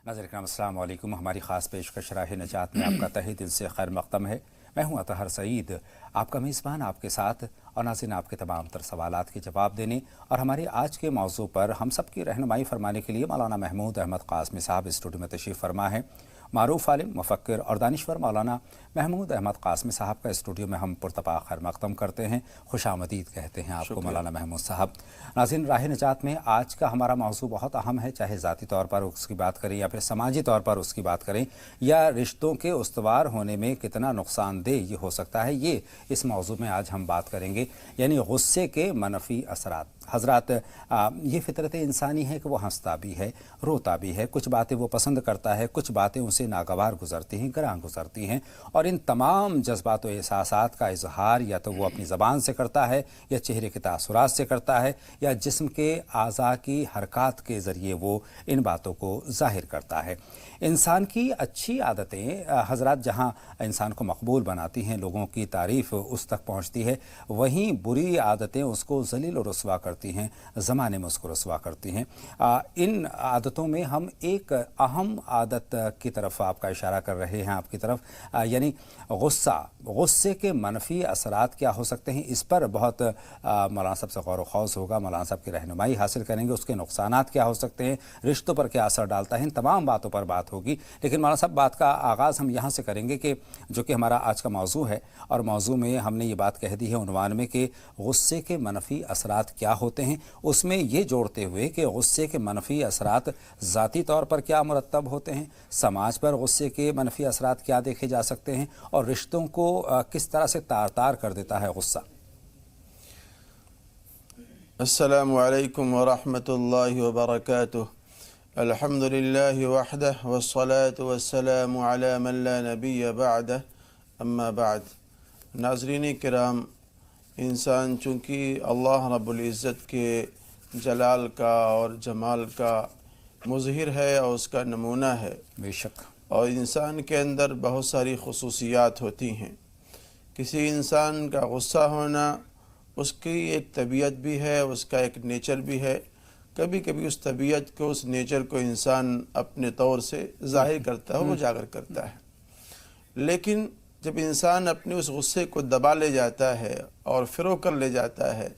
नाज़रीन करम अस्सलाम वालेकुम। हमारी ख़ास पेशकश राह नजात में आपका तहे दिल से खैर मक़दम है। मैं हूँ अतहर सईद, आपका मेज़बान आपके साथ, और नाज़रीन आपके तमाम तर सवालात के जवाब देने और हमारे आज के मौजू पर हम सब की रहनुमाई फरमाने के लिए मौलाना महमूद अहमद क़ासमी साहब स्टूडियो में तशरीफ़ फरमा है। मारूफ़ आलिम, मुफ़क्किर और दानिश्वर मौलाना महमूद अहमद क़ासमी साहब का स्टूडियो में हम पुरतपा खैर मक़दम करते हैं, खुशामदीद कहते हैं आपको मौलाना महमूद साहब। नाज़रीन राह निजात में आज का हमारा मौजू बहुत अहम है, चाहे ज़ाती तौर पर उसकी बात करें या फिर समाजी तौर पर उसकी बात करें या रिश्तों के उस्तवार होने में कितना नुकसानदेह ये हो सकता है, ये इस मौजू में आज हम बात करेंगे, यानी गुस्से के मनफी असरात। हज़रात, ये फितरत इंसानी है कि वो हंसता भी है, रोता भी है, कुछ बातें वो पसंद करता है, कुछ बातें उसे नागवार गुजरती हैं, गरां गुजरती हैं, और इन तमाम जज्बात व एहसासात का इजहार या तो वो अपनी ज़बान से करता है या चेहरे के तासुरात से करता है या जिस्म के आज़ा की हरकत के ज़रिए वो इन बातों को ज़ाहिर करता है। इंसान की अच्छी आदतें हज़रात जहाँ इंसान को मकबूल बनाती हैं, लोगों की तारीफ़ उस तक पहुँचती है, वहीं बुरी आदतें उसको ज़लील और रुस्वा करती हैं, ज़माने में उसको रुस्वा करती हैं। इन आदतों में हम एक अहम आदत की तरफ आपका इशारा कर रहे हैं, आपकी तरफ, यानी गुस्से के मनफी असरात क्या हो सकते हैं, इस पर बहुत मौलाना साहब से गौर व खौज होगा, मौलाना साहब की रहनुमाई हासिल करेंगे, उसके नुकसानात क्या हो सकते हैं, रिश्तों पर क्या असर डालता है, इन तमाम बातों पर बात होगी। लेकिन मौलाना साहब, बात का आगाज़ हम यहाँ से करेंगे कि जो कि हमारा आज का मौजू है, और मौजू में हमने ये बात कह दी है उन्वान में कि गुस्से के मनफी असरात क्या होते हैं, उसमें ये जोड़ते हुए कि गुस्से के मनफी असरात ज़ाती तौर पर क्या मुरतब होते हैं, समाज पर गुस्से के मनफी असरात क्या देखे जा सकते हैं, और रिश्तों को किस तरह से तार तार कर देता है गुस्सा। अस्सलामु अलैकुम व रहमतुल्लाहि व बरकातुहू। अल्हम्दुलिल्लाहि वहदह वस्सलातु वस्सलामु अला मन ला नबिय्य बअदह, अम्मा बाद। नाज़रीन किराम, इंसान चूँकि अल्लाह रब्बुल इज़्ज़त के जलाल का और जमाल का मुज़हिर है और उसका नमूना है, बेशक, और इंसान के अंदर बहुत सारी खुसूसियात होती हैं। किसी इंसान का गुस्सा होना उसकी एक तबीयत भी है, उसका एक नेचर भी है। कभी कभी उस तबीयत को, उस नेचर को इंसान अपने तौर से ज़ाहिर करता है, उजागर करता है। लेकिन जब इंसान अपने उस गुस्से को दबा ले जाता है और फ़िरो कर ले जाता है,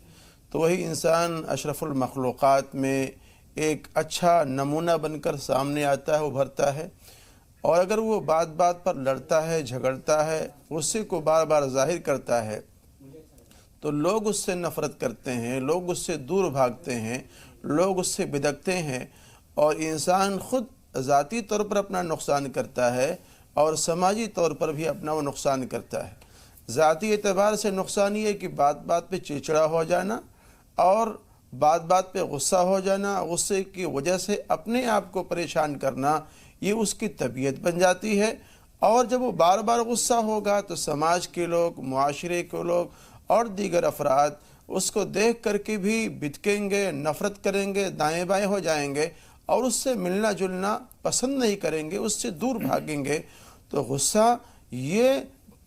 तो वही इंसान अशरफुल मखलूक़ात में एक अच्छा नमूना बनकर सामने आता है, उभरता है। और अगर वो बात बात पर लड़ता है, झगड़ता है, गुस्से को बार बार ज़ाहिर करता है, तो लोग उससे नफ़रत करते हैं, लोग उससे दूर भागते हैं, लोग उससे बिदकते हैं, और इंसान ख़ुद ज़ाती तौर पर अपना नुकसान करता है और समाजी तौर पर भी अपना वो नुकसान करता है। ज़ाती एतबार से नुकसान ये है कि बात बात पे चिड़चिड़ा हो जाना और बात बात पे गुस्सा हो जाना, गुस्से की वजह से अपने आप को परेशान करना, ये उसकी तबीयत बन जाती है। और जब वो बार बार गुस्सा होगा तो समाज के लोग, मुआशरे के लोग और दीगर अफराद उसको देख करके भी बिदकेंगे, नफ़रत करेंगे, दाएं बाएं हो जाएंगे और उससे मिलना जुलना पसंद नहीं करेंगे, उससे दूर भागेंगे। तो गुस्सा ये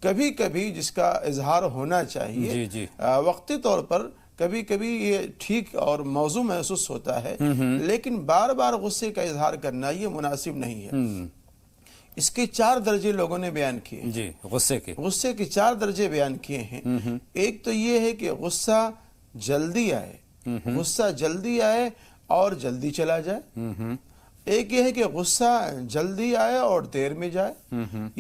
कभी कभी जिसका इजहार होना चाहिए वक्ती तौर पर, कभी कभी ये ठीक और मौजू महसूस होता है, लेकिन बार बार गुस्से का इजहार करना ये मुनासिब नहीं है। इसके 4 दर्जे लोगों ने बयान किए जी। गुस्से के 4 दर्जे बयान किए हैं। एक तो ये है कि गुस्सा जल्दी आए, गुस्सा जल्दी आए और जल्दी चला जाए। एक ये है कि गुस्सा जल्दी आए और देर में जाए।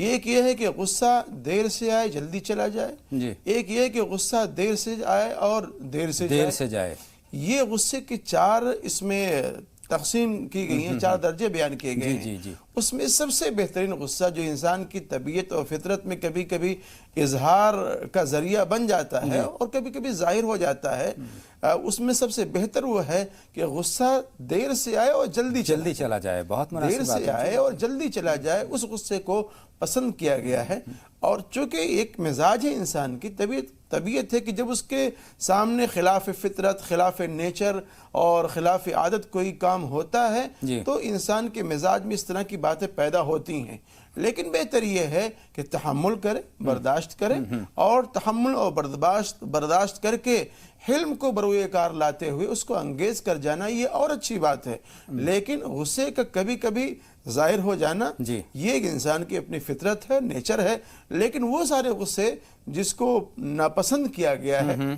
एक ये है कि गुस्सा देर से आए, जल्दी चला जाए। एक ये है कि गुस्सा देर से आए और देर से जाए। ये गुस्से के 4 इसमें तकसीम की गई हैं, 4 दर्जे बयान किए गए हैं। उसमें सबसे बेहतरीन गुस्सा जो इंसान की तबीयत और फितरत में कभी कभी इजहार का जरिया बन जाता है और कभी कभी जाहिर हो जाता है, उसमें सबसे बेहतर वो है कि गुस्सा देर से आए और जल्दी चला जाए। बहुत देर से आए और जल्दी चला जाए, उस गुस्से को पसंद किया गया है। और चूँकि एक मिजाज है इंसान की, तबीयत है कि जब उसके सामने खिलाफ फितरत, खिलाफ नेचर और खिलाफ आदत कोई काम होता है तो इंसान के मिजाज में इस तरह की बातें पैदा होती हैं। لیکن بہتر یہ ہے کہ تحمل کرے، برداشت کرے، اور تحمل اور برداشت کر کے حلم کو بروئے کار لاتے ہوئے اس کو انگیز کر جانا یہ اور اچھی بات ہے۔ لیکن غصے کا کبھی کبھی ظاہر ہو جانا یہ ایک انسان کی اپنی فطرت ہے، نیچر ہے، لیکن وہ سارے غصے جس کو ناپسند کیا گیا ہے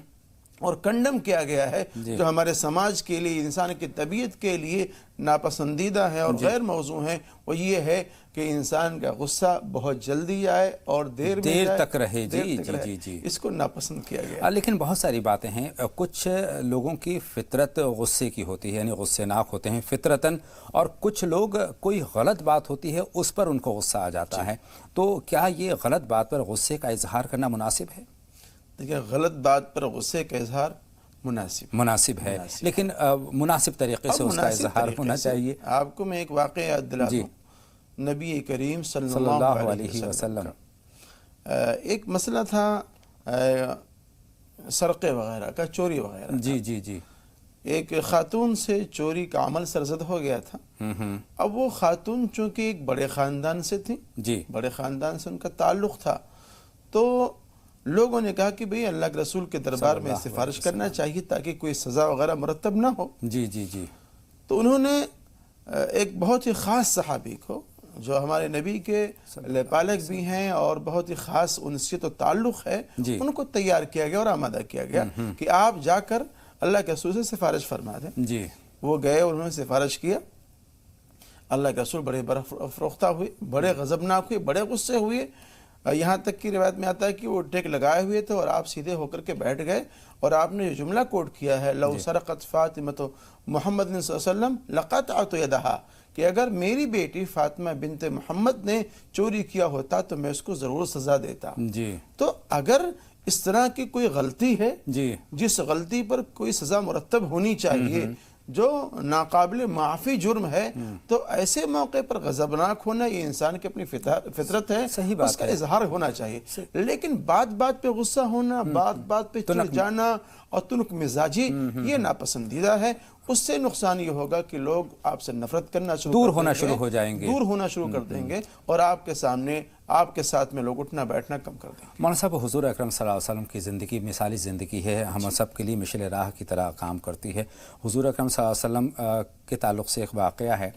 اور کنڈم کیا گیا ہے، جو ہمارے سماج کے لیے، انسان کی طبیعت کے لیے ناپسندیدہ ہے اور غیر موزوں ہیں، وہ یہ ہے کہ انسان کا غصہ بہت جلدی آئے اور دیر تک رہے۔ جی اس کو ناپسند کیا گیا۔ لیکن بہت ساری باتیں ہیں، کچھ لوگوں کی فطرت غصے کی ہوتی ہے، یعنی غصے ناک ہوتے ہیں فطرتاً، اور کچھ لوگ کوئی غلط بات ہوتی ہے اس پر ان کو غصہ آ جاتا ہے، تو کیا یہ غلط بات پر غصے کا اظہار کرنا مناسب ہے؟ دیکھیں، غلط بات پر غصے کا اظہار مناسب ہے، لیکن مناسب طریقے سے اس کا اظہار ہونا چاہیے۔ آپ کو میں ایک واقعہ یاد دلا دوں، نبی کریم صلی اللہ علیہ وسلم ایک مسئلہ تھا سرقے وغیرہ کا، چوری وغیرہ۔ جی ایک خاتون سے چوری کا عمل سرزد ہو گیا تھا۔ اب وہ خاتون چونکہ ایک بڑے خاندان سے تھی، بڑے خاندان سے ان کا تعلق تھا، تو لوگوں نے کہا کہ بھئی اللہ کے رسول کے دربار میں سفارش کرنا چاہیے تاکہ کوئی سزا وغیرہ مرتب نہ ہو۔ جی تو انہوں نے ایک بہت ہی خاص صحابی کو، جو ہمارے نبی کے پالک بھی ہیں اور بہت ہی خاص انسیت و تعلق ہے، ان کو تیار کیا گیا اور آمادہ کیا گیا کہ آپ جا کر اللہ کے رسول سے سفارش فرما دیں۔ وہ گئے، انہوں نے سفارش کیا، اللہ کے رسول بڑے برافروختہ ہوئے، بڑے غضبناک ہوئے، بڑے غصے ہوئے، یہاں تک کی روایت میں آتا ہے کہ وہ ٹیک لگائے ہوئے تھے اور آپ سیدھے ہو کر کے بیٹھ گئے، اور آپ نے جو جملہ کوٹ کیا ہے، لو سرقت فاطمۃ محمد صلی اللہ علیہ وسلم لقطعت یدہا، کہ اگر میری بیٹی فاطمہ بنت محمد نے چوری کیا ہوتا تو میں اس کو ضرور سزا دیتا۔ تو اگر اس طرح کی کوئی غلطی ہے جس غلطی پر کوئی سزا مرتب ہونی چاہیے، جو ناقابل معافی جرم ہے، تو ایسے موقع پر غضبناک ہونا یہ انسان کی اپنی فطرت ہے، اس کا اظہار ہونا چاہیے۔ لیکن بات بات پہ غصہ ہونا، بات بات پہ چڑ جانا اور تنک مزاجی، یہ ناپسندیدہ ہے۔ اس سے نقصان یہ ہوگا کہ لوگ آپ سے نفرت کرنا دور ہونا شروع ہو جائیں گے، دور ہونا شروع کر دیں گے، اور آپ کے سامنے، آپ کے ساتھ میں لوگ اٹھنا بیٹھنا کم کر دیں گے۔ مولانا صاحب، حضور اکرم صلی اللہ علیہ وسلم کی زندگی مثالی زندگی ہے، ہم سب کے لیے مشعل راہ کی طرح کام کرتی ہے۔ حضور اکرم صلی اللہ علیہ وسلم کے تعلق سے ایک واقعہ ہے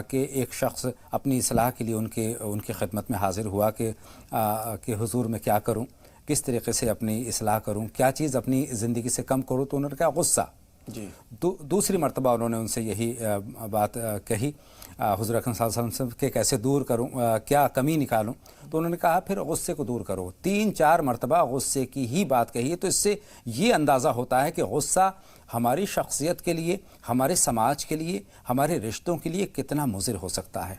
کہ ایک شخص اپنی اصلاح کے لیے ان کی خدمت میں حاضر ہوا کہ حضور میں کیا کروں، کس طریقے سے اپنی اصلاح کروں، کیا چیز اپنی زندگی سے کم کروں، تو انہوں نے کہا غصہ۔ دوسری مرتبہ انہوں نے ان سے یہی بات کہی، حضور اکرم صلی اللہ علیہ وسلم کہ کیسے دور کروں، کیا کمی نکالوں، تو انہوں نے کہا پھر غصے کو دور کرو۔ 3-4 مرتبہ غصے کی ہی بات کہی ہے، تو اس سے یہ اندازہ ہوتا ہے کہ غصہ ہماری شخصیت کے لیے، ہمارے سماج کے لیے، ہمارے رشتوں کے لیے کتنا مضر ہو سکتا ہے۔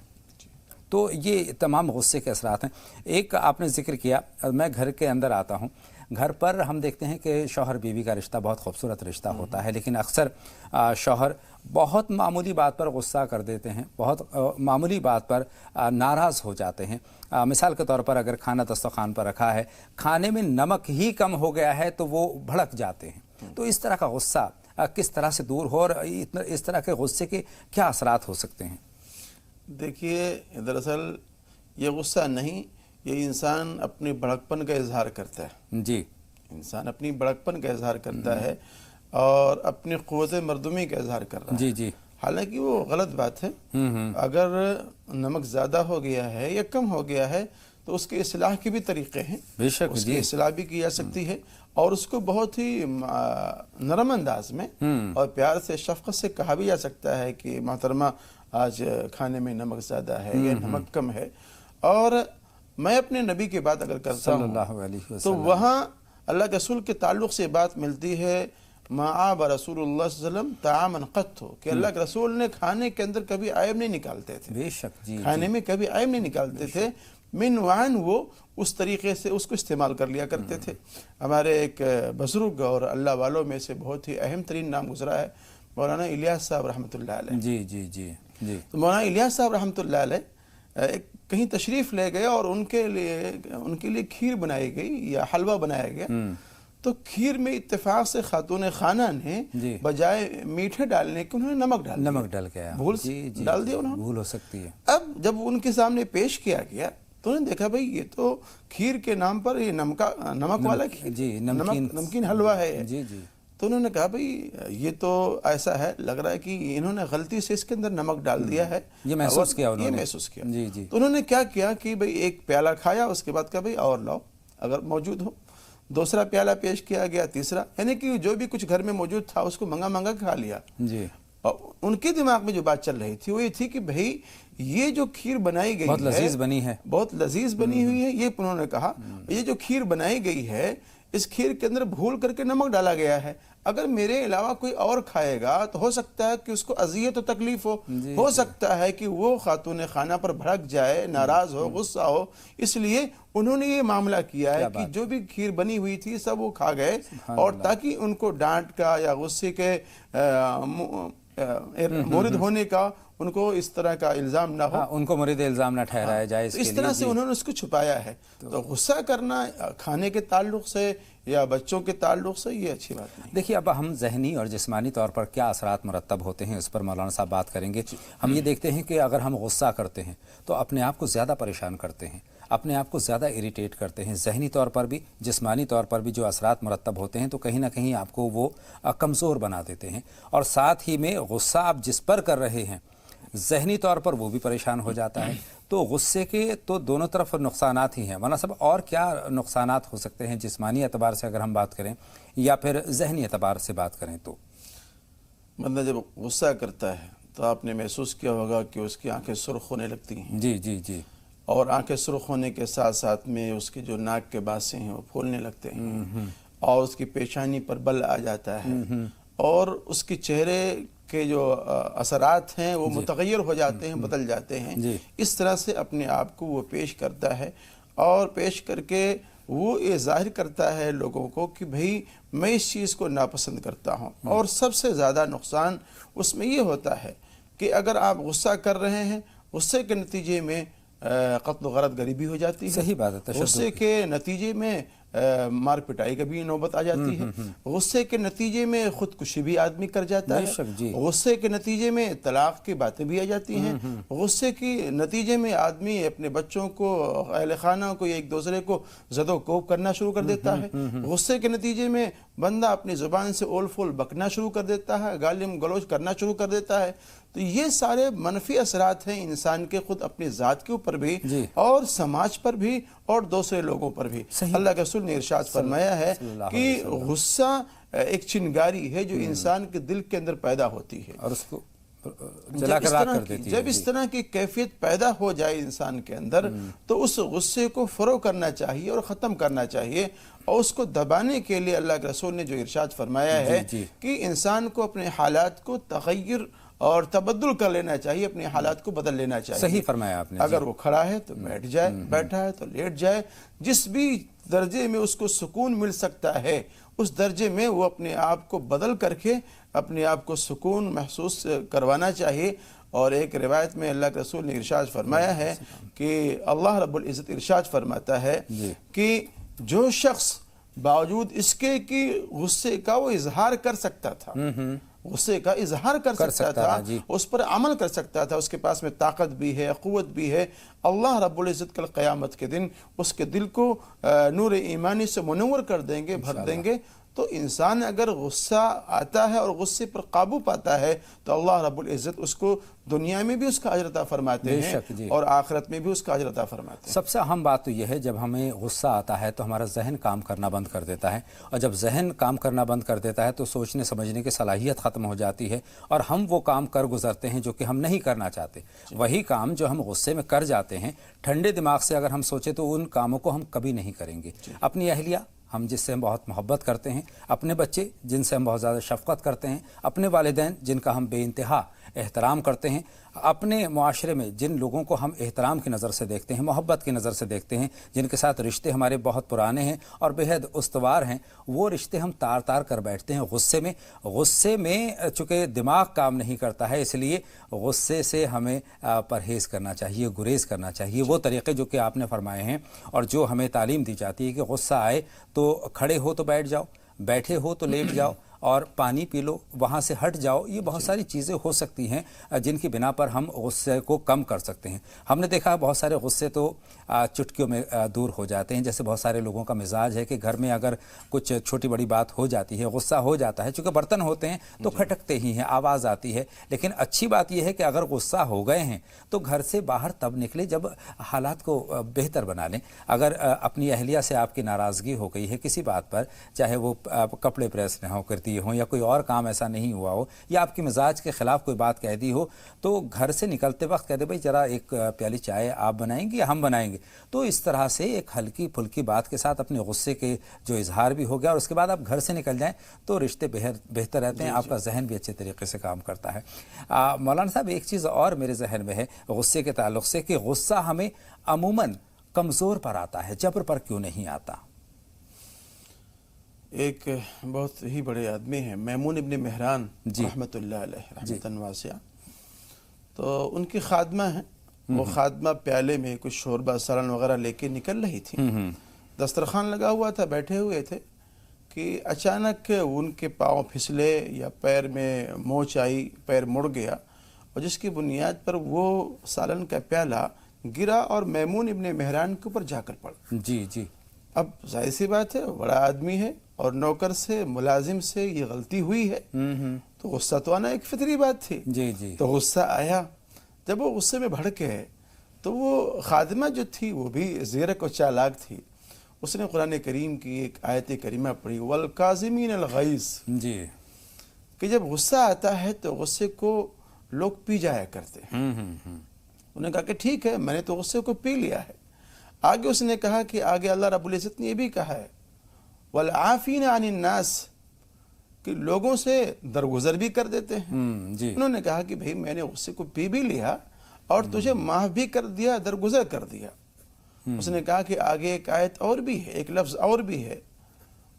تو یہ تمام غصے کے اثرات ہیں۔ ایک آپ نے ذکر کیا، میں گھر کے اندر آتا ہوں، گھر پر ہم دیکھتے ہیں کہ شوہر بیوی کا رشتہ بہت خوبصورت رشتہ ہوتا ہے، لیکن اکثر شوہر بہت معمولی بات پر غصہ کر دیتے ہیں، بہت معمولی بات پر ناراض ہو جاتے ہیں۔ مثال کے طور پر اگر کھانا دسترخوان پر رکھا ہے، کھانے میں نمک ہی کم ہو گیا ہے تو وہ بھڑک جاتے ہیں۔ تو اس طرح کا غصہ کس طرح سے دور ہو، اور اس طرح کے غصے کے کیا اثرات ہو سکتے ہیں؟ دیکھیے، دراصل یہ غصہ نہیں، یہ انسان اپنی بھڑکپن کا اظہار کرتا ہے۔ انسان اپنی بھڑکپن کا اظہار کرتا ہے اور اپنی قوت مردمی کا اظہار کر رہا ہے۔ حالانکہ وہ غلط بات ہے۔ اگر نمک زیادہ ہو گیا ہے یا کم ہو گیا ہے تو اس کے اصلاح کے بھی طریقے ہیں، اس کی اصلاح بھی کی جا سکتی ہے، اور اس کو بہت ہی نرم انداز میں اور پیار سے، شفقت سے کہا بھی جا سکتا ہے کہ محترمہ آج کھانے میں نمک زیادہ ہے یا نمک کم ہے۔ اور میں اپنے نبی کی بات اگر کرتا ہوں تو وہاں اللہ کے رسول کے تعلق سے بات ملتی ہے، ما عاب رسول اللہ صلی اللہ علیہ وسلم طعاما قط، کہ اللہ کے رسول نے کھانے کے اندر کبھی عیب نہیں نکالتے تھے، بے شک کھانے میں کبھی عیب نہیں نکالتے تھے، من وعن، وہ اس طریقے سے اس کو استعمال کر لیا کرتے تھے۔ ہمارے ایک بزرگ اور اللہ والوں میں سے بہت ہی اہم ترین نام گزرا ہے، مولانا الیاس صاحب رحمۃ اللہ علیہ۔ تو مولانا الیاس صاحب رحمۃ اللہ علیہ کہیں تشریف لے گئے اور ان کے لیے کھیر بنائی گئی یا حلوہ بنایا گیا، تو کھیر میں اتفاق سے خاتون خانہ نے جی بجائے میٹھے ڈالنے کے انہوں نے نمک ڈال گیا، بھول ڈال دیا انہوں نے۔ بھول ہو سکتی ہے۔ اب جب ان کے سامنے پیش کیا گیا تو انہوں نے دیکھا بھئی یہ تو کھیر کے نام پر یہ نمک والا کھیر، جی نمکین حلوہ ہے۔ جی جی تو انہوں نے کہا بھئی یہ تو ایسا ہے، لگ رہا ہے کہ انہوں نے غلطی سے اس کے اندر نمک ڈال دیا ہے، یہ محسوس کیا انہوں نے، یہ محسوس کیا۔ جی جی تو انہوں نے کیا کیا کہ بھئی ایک پیالہ کھایا، اس کے بعد کہا بھئی اور لاؤ اگر موجود ہو، دوسرا پیالہ پیش کیا گیا، تیسرا، یعنی کہ جو بھی کچھ گھر میں موجود تھا اس کو منگا کھا لیا۔ جی اور ان کے دماغ میں جو بات چل رہی تھی وہ یہ تھی کہ بھئی یہ جو کھیر بنائی گئی ہے بہت لذیذ بنی ہے، بہت لذیذ بنی ہوئی ہے، یہ انہوں نے کہا یہ جو کھیر بنائی گئی ہے اس کھیر کے اندر بھول کر کے نمک ڈالا گیا ہے، اگر میرے علاوہ کوئی اور کھائے گا تو ہو سکتا ہے کہ اس کو اذیت و تکلیف ہو سکتا ہے کہ وہ خاتون خانہ پر بھڑک جائے، ناراض ہو، غصہ ہو، اس لیے انہوں نے یہ معاملہ کیا ہے کہ جو بھی کھیر بنی ہوئی تھی سب وہ کھا گئے، اور تاکہ ان کو ڈانٹ کا یا غصے کے مورد ہونے کا ان کو اس طرح کا الزام نہ ہو، ان کو مورد الزام نہ ٹھہرایا جائے، اس طرح سے انہوں نے اس کو چھپایا ہے۔ تو غصہ کرنا کھانے کے تعلق سے یا بچوں کے تعلق سے یہ اچھی بات نہیں۔ دیکھیے اب ہم ذہنی اور جسمانی طور پر کیا اثرات مرتب ہوتے ہیں اس پر مولانا صاحب بات کریں گے۔ ہم یہ دیکھتے ہیں کہ اگر ہم غصہ کرتے ہیں تو اپنے آپ کو زیادہ پریشان کرتے ہیں، اپنے آپ کو زیادہ اریٹیٹ کرتے ہیں، ذہنی طور پر بھی جسمانی طور پر بھی جو اثرات مرتب ہوتے ہیں تو کہیں نہ کہیں آپ کو وہ کمزور بنا دیتے ہیں، اور ساتھ ہی میں غصہ آپ جس پر کر رہے ہیں ذہنی طور پر وہ بھی پریشان ہو جاتا ہے۔ تو غصے کے تو دونوں طرف نقصانات ہی ہیں، مولانا صاحب اور کیا نقصانات ہو سکتے ہیں جسمانی اعتبار سے اگر ہم بات کریں یا پھر ذہنی اعتبار سے بات کریں تو؟ بندہ جب غصہ کرتا ہے تو آپ نے محسوس کیا ہوگا کہ اس کی آنکھیں سرخ ہونے لگتی ہیں، جی جی جی، اور آنکھیں سرخ ہونے کے ساتھ ساتھ میں اس کے جو ناک کے باسے ہیں وہ پھولنے لگتے ہیں، اور اس کی پیشانی پر بل آ جاتا ہے، اور اس کے چہرے کے جو اثرات ہیں وہ متغیر ہو جاتے ہیں، بدل جاتے ہیں۔ اس طرح سے اپنے آپ کو وہ پیش کرتا ہے، اور پیش کر کے وہ یہ ظاہر کرتا ہے لوگوں کو کہ بھئی میں اس چیز کو ناپسند کرتا ہوں۔ اور سب سے زیادہ نقصان اس میں یہ ہوتا ہے کہ اگر آپ غصہ کر رہے ہیں، غصے کے نتیجے میں قتل و غارت گری بھی ہو جاتی ہے، صحیح بات ہے، غصے کے نتیجے میں مار پٹائی کا بھی نوبت آ جاتی ہے، غصے کے نتیجے میں خودکشی بھی آدمی کر جاتا ہے، غصے کے نتیجے میں طلاق کی باتیں بھی آ جاتی ہیں، غصے کے نتیجے میں آدمی اپنے بچوں کو، اہل خانہ کو یا ایک دوسرے کو زد و کوب کرنا شروع کر دیتا ہے، غصے کے نتیجے میں بندہ اپنی زبان سے اول فول بکنا شروع کر دیتا ہے، گالم گلوچ کرنا شروع کر دیتا ہے۔ تو یہ سارے منفی اثرات ہیں انسان کے خود اپنی ذات کے اوپر بھی اور سماج پر بھی اور دوسرے لوگوں پر بھی۔ اللہ کے رسول نے ارشاد فرمایا ہے کہ غصہ ایک چنگاری ہے جو انسان کے دل کے اندر پیدا ہوتی ہے، اور اس کو جلا کر راکھ کر دیتی ہے۔ جب اس طرح کی کیفیت پیدا ہو جائے انسان کے اندر تو اس غصے کو فروغ کرنا چاہیے اور ختم کرنا چاہیے، اور اس کو دبانے کے لیے اللہ کے رسول نے جو ارشاد فرمایا ہے کہ انسان کو اپنے حالات کو تغیر اور تبدل کر لینا چاہیے، اپنے حالات کو بدل لینا چاہیے۔ صحیح فرمایا آپ نے۔ اگر وہ کھڑا ہے تو بیٹھ جائے، بیٹھا ہے تو لیٹ جائے، جس بھی درجے میں اس کو سکون مل سکتا ہے اس درجے میں وہ اپنے آپ کو بدل کر کے اپنے آپ کو سکون محسوس کروانا چاہیے۔ اور ایک روایت میں اللہ کے رسول نے ارشاد فرمایا ہے کہ اللہ رب العزت ارشاد فرماتا ہے کہ جو شخص باوجود اس کے کہ غصے کا وہ اظہار کر سکتا تھا، غصے کا اظہار کر سکتا تھا، اس پر عمل کر سکتا تھا، اس کے پاس میں طاقت بھی ہے، قوت بھی ہے، اللہ رب العزت کل قیامت کے دن اس کے دل کو نور ایمانی سے منور کر دیں گے، بھر دیں گے۔ تو انسان اگر غصہ آتا ہے اور غصے پر قابو پاتا ہے تو اللہ رب العزت اس کو دنیا میں بھی اس کا اجر عطا فرماتے ہیں اور آخرت میں بھی اس کا اجر عطا فرماتے ہیں۔ سب سے اہم بات تو یہ ہے جب ہمیں غصہ آتا ہے تو ہمارا ذہن کام کرنا بند کر دیتا ہے، اور جب ذہن کام کرنا بند کر دیتا ہے تو سوچنے سمجھنے کی صلاحیت ختم ہو جاتی ہے، اور ہم وہ کام کر گزرتے ہیں جو کہ ہم نہیں کرنا چاہتے۔ وہی کام جو ہم غصے میں کر جاتے ہیں، ٹھنڈے دماغ سے اگر ہم سوچیں تو ان کاموں کو ہم کبھی نہیں کریں گے۔ اپنی اہلیہ ہم جس سے ہم بہت محبت کرتے ہیں، اپنے بچے جن سے ہم بہت زیادہ شفقت کرتے ہیں، اپنے والدین جن کا ہم بے انتہا एहतराम करते हैं। अपने मुआशरे में जिन लोगों को हम एहतराम की नज़र से देखते हैं, मोहब्बत की नज़र से देखते हैं, जिनके साथ रिश्ते हमारे बहुत पुराने हैं और बेहद उस्तवार हैं, वो रिश्ते हम तार तार कर बैठते हैं गुस्से में चूँकि दिमाग काम नहीं करता है, इसलिए गुस्से से हमें परहेज़ करना चाहिए, गुरेज करना चाहिए। वो तरीक़े जो कि आपने फरमाए हैं और जो हमें तालीम दी जाती है कि गुस्सा आए तो खड़े हो तो बैठ जाओ, बैठे हो तो लेट जाओ और पानी पी लो, वहाँ से हट जाओ, ये बहुत सारी चीज़ें हो सकती हैं जिनकी बिना पर हम गुस्से को कम कर सकते हैं। हमने देखा बहुत सारे गुस्से तो चुटकियों में दूर हो जाते हैं। जैसे बहुत सारे लोगों का मिजाज है कि घर में अगर कुछ छोटी बड़ी बात हो जाती है, गुस्सा हो जाता है, चूँकि बर्तन होते हैं तो खटकते ही हैं, आवाज़ आती है। लेकिन अच्छी बात यह है कि अगर गुस्सा हो गए हैं तो घर से बाहर तब निकले जब हालात को बेहतर बना लें। अगर अपनी अहलिया से आपकी नाराज़गी हो गई है किसी बात पर, चाहे वो कपड़े प्रेस न हो करती हो या कोई और काम ऐसा नहीं हुआ हो या आपकी मिजाज के ख़िलाफ़ कोई बात कह दी हो, तो घर से निकलते वक्त कह दे भाई ज़रा एक प्याली चाय आप बनाएंगे या हम बनाएंगे। तो इस तरह से एक हल्की फुल्की बात के साथ अपने गुस्से के जो इजहार भी हो गया और उसके बाद आप घर से निकल जाएं तो रिश्ते बेहतर रहते हैं, आपका जहन भी अच्छे तरीके से काम करता है। मौलाना साहब, एक चीज़ और मेरे जहन में है गुस्से के ताल्लुक़ से कि गुस्सा हमें अमूमन कमज़ोर पर आता है, जबर पर क्यों नहीं आता? एक बहुत ही बड़े आदमी हैं मैमून इब्न मेहरान जी रहमतुल्लाह अलैह रहमतन वासिया, तो उनकी खादमा है। वो खादमा प्याले में कुछ शोरबा सलन वगैरह लेके निकल रही थी। दस्तरखान लगा हुआ था, बैठे हुए थे कि अचानक उनके पाँव फिसले या पैर में मोच आई, पैर मुड़ गया और जिसकी बुनियाद पर वो सालन का प्याला गिरा और मैमून इब्न मेहरान के ऊपर जाकर पड़ा। जी जी। अब जाहिर सी बात है, बड़ा आदमी है और नौकर से मुलाजिम से ये गलती हुई है तो गुस्सा तो आना एक फितरी बात थी। जी जी। तो गुस्सा आया। जब वो गुस्से में भड़के तो वो खादिमा जो थी वो भी ज़ीरक और चालाक थी। उसने कुरान करीम की एक आयत करीमा पढ़ी, वल काज़िमीन अल गैज़, जी, कि जब गुस्सा आता है तो गुस्से को लोग पी जाया करते हैं। उन्होंने कहा कि ठीक है, मैंने तो गुस्से को पी लिया है। आगे उसने कहा कि आगे अल्लाह रब्बुल इज़्ज़त ने ये भी कहा है वल आफ़ीना अनिन नास, कि लोगों से दरगुजर भी कर देते हैं। जी। उन्होंने कहा कि भाई मैंने गुस्से को पी भी लिया और तुझे माफ़ भी कर दिया, दरगुजर कर दिया। उसने कहा कि आगे एक आयत और भी है, एक लफ्ज़ और भी है,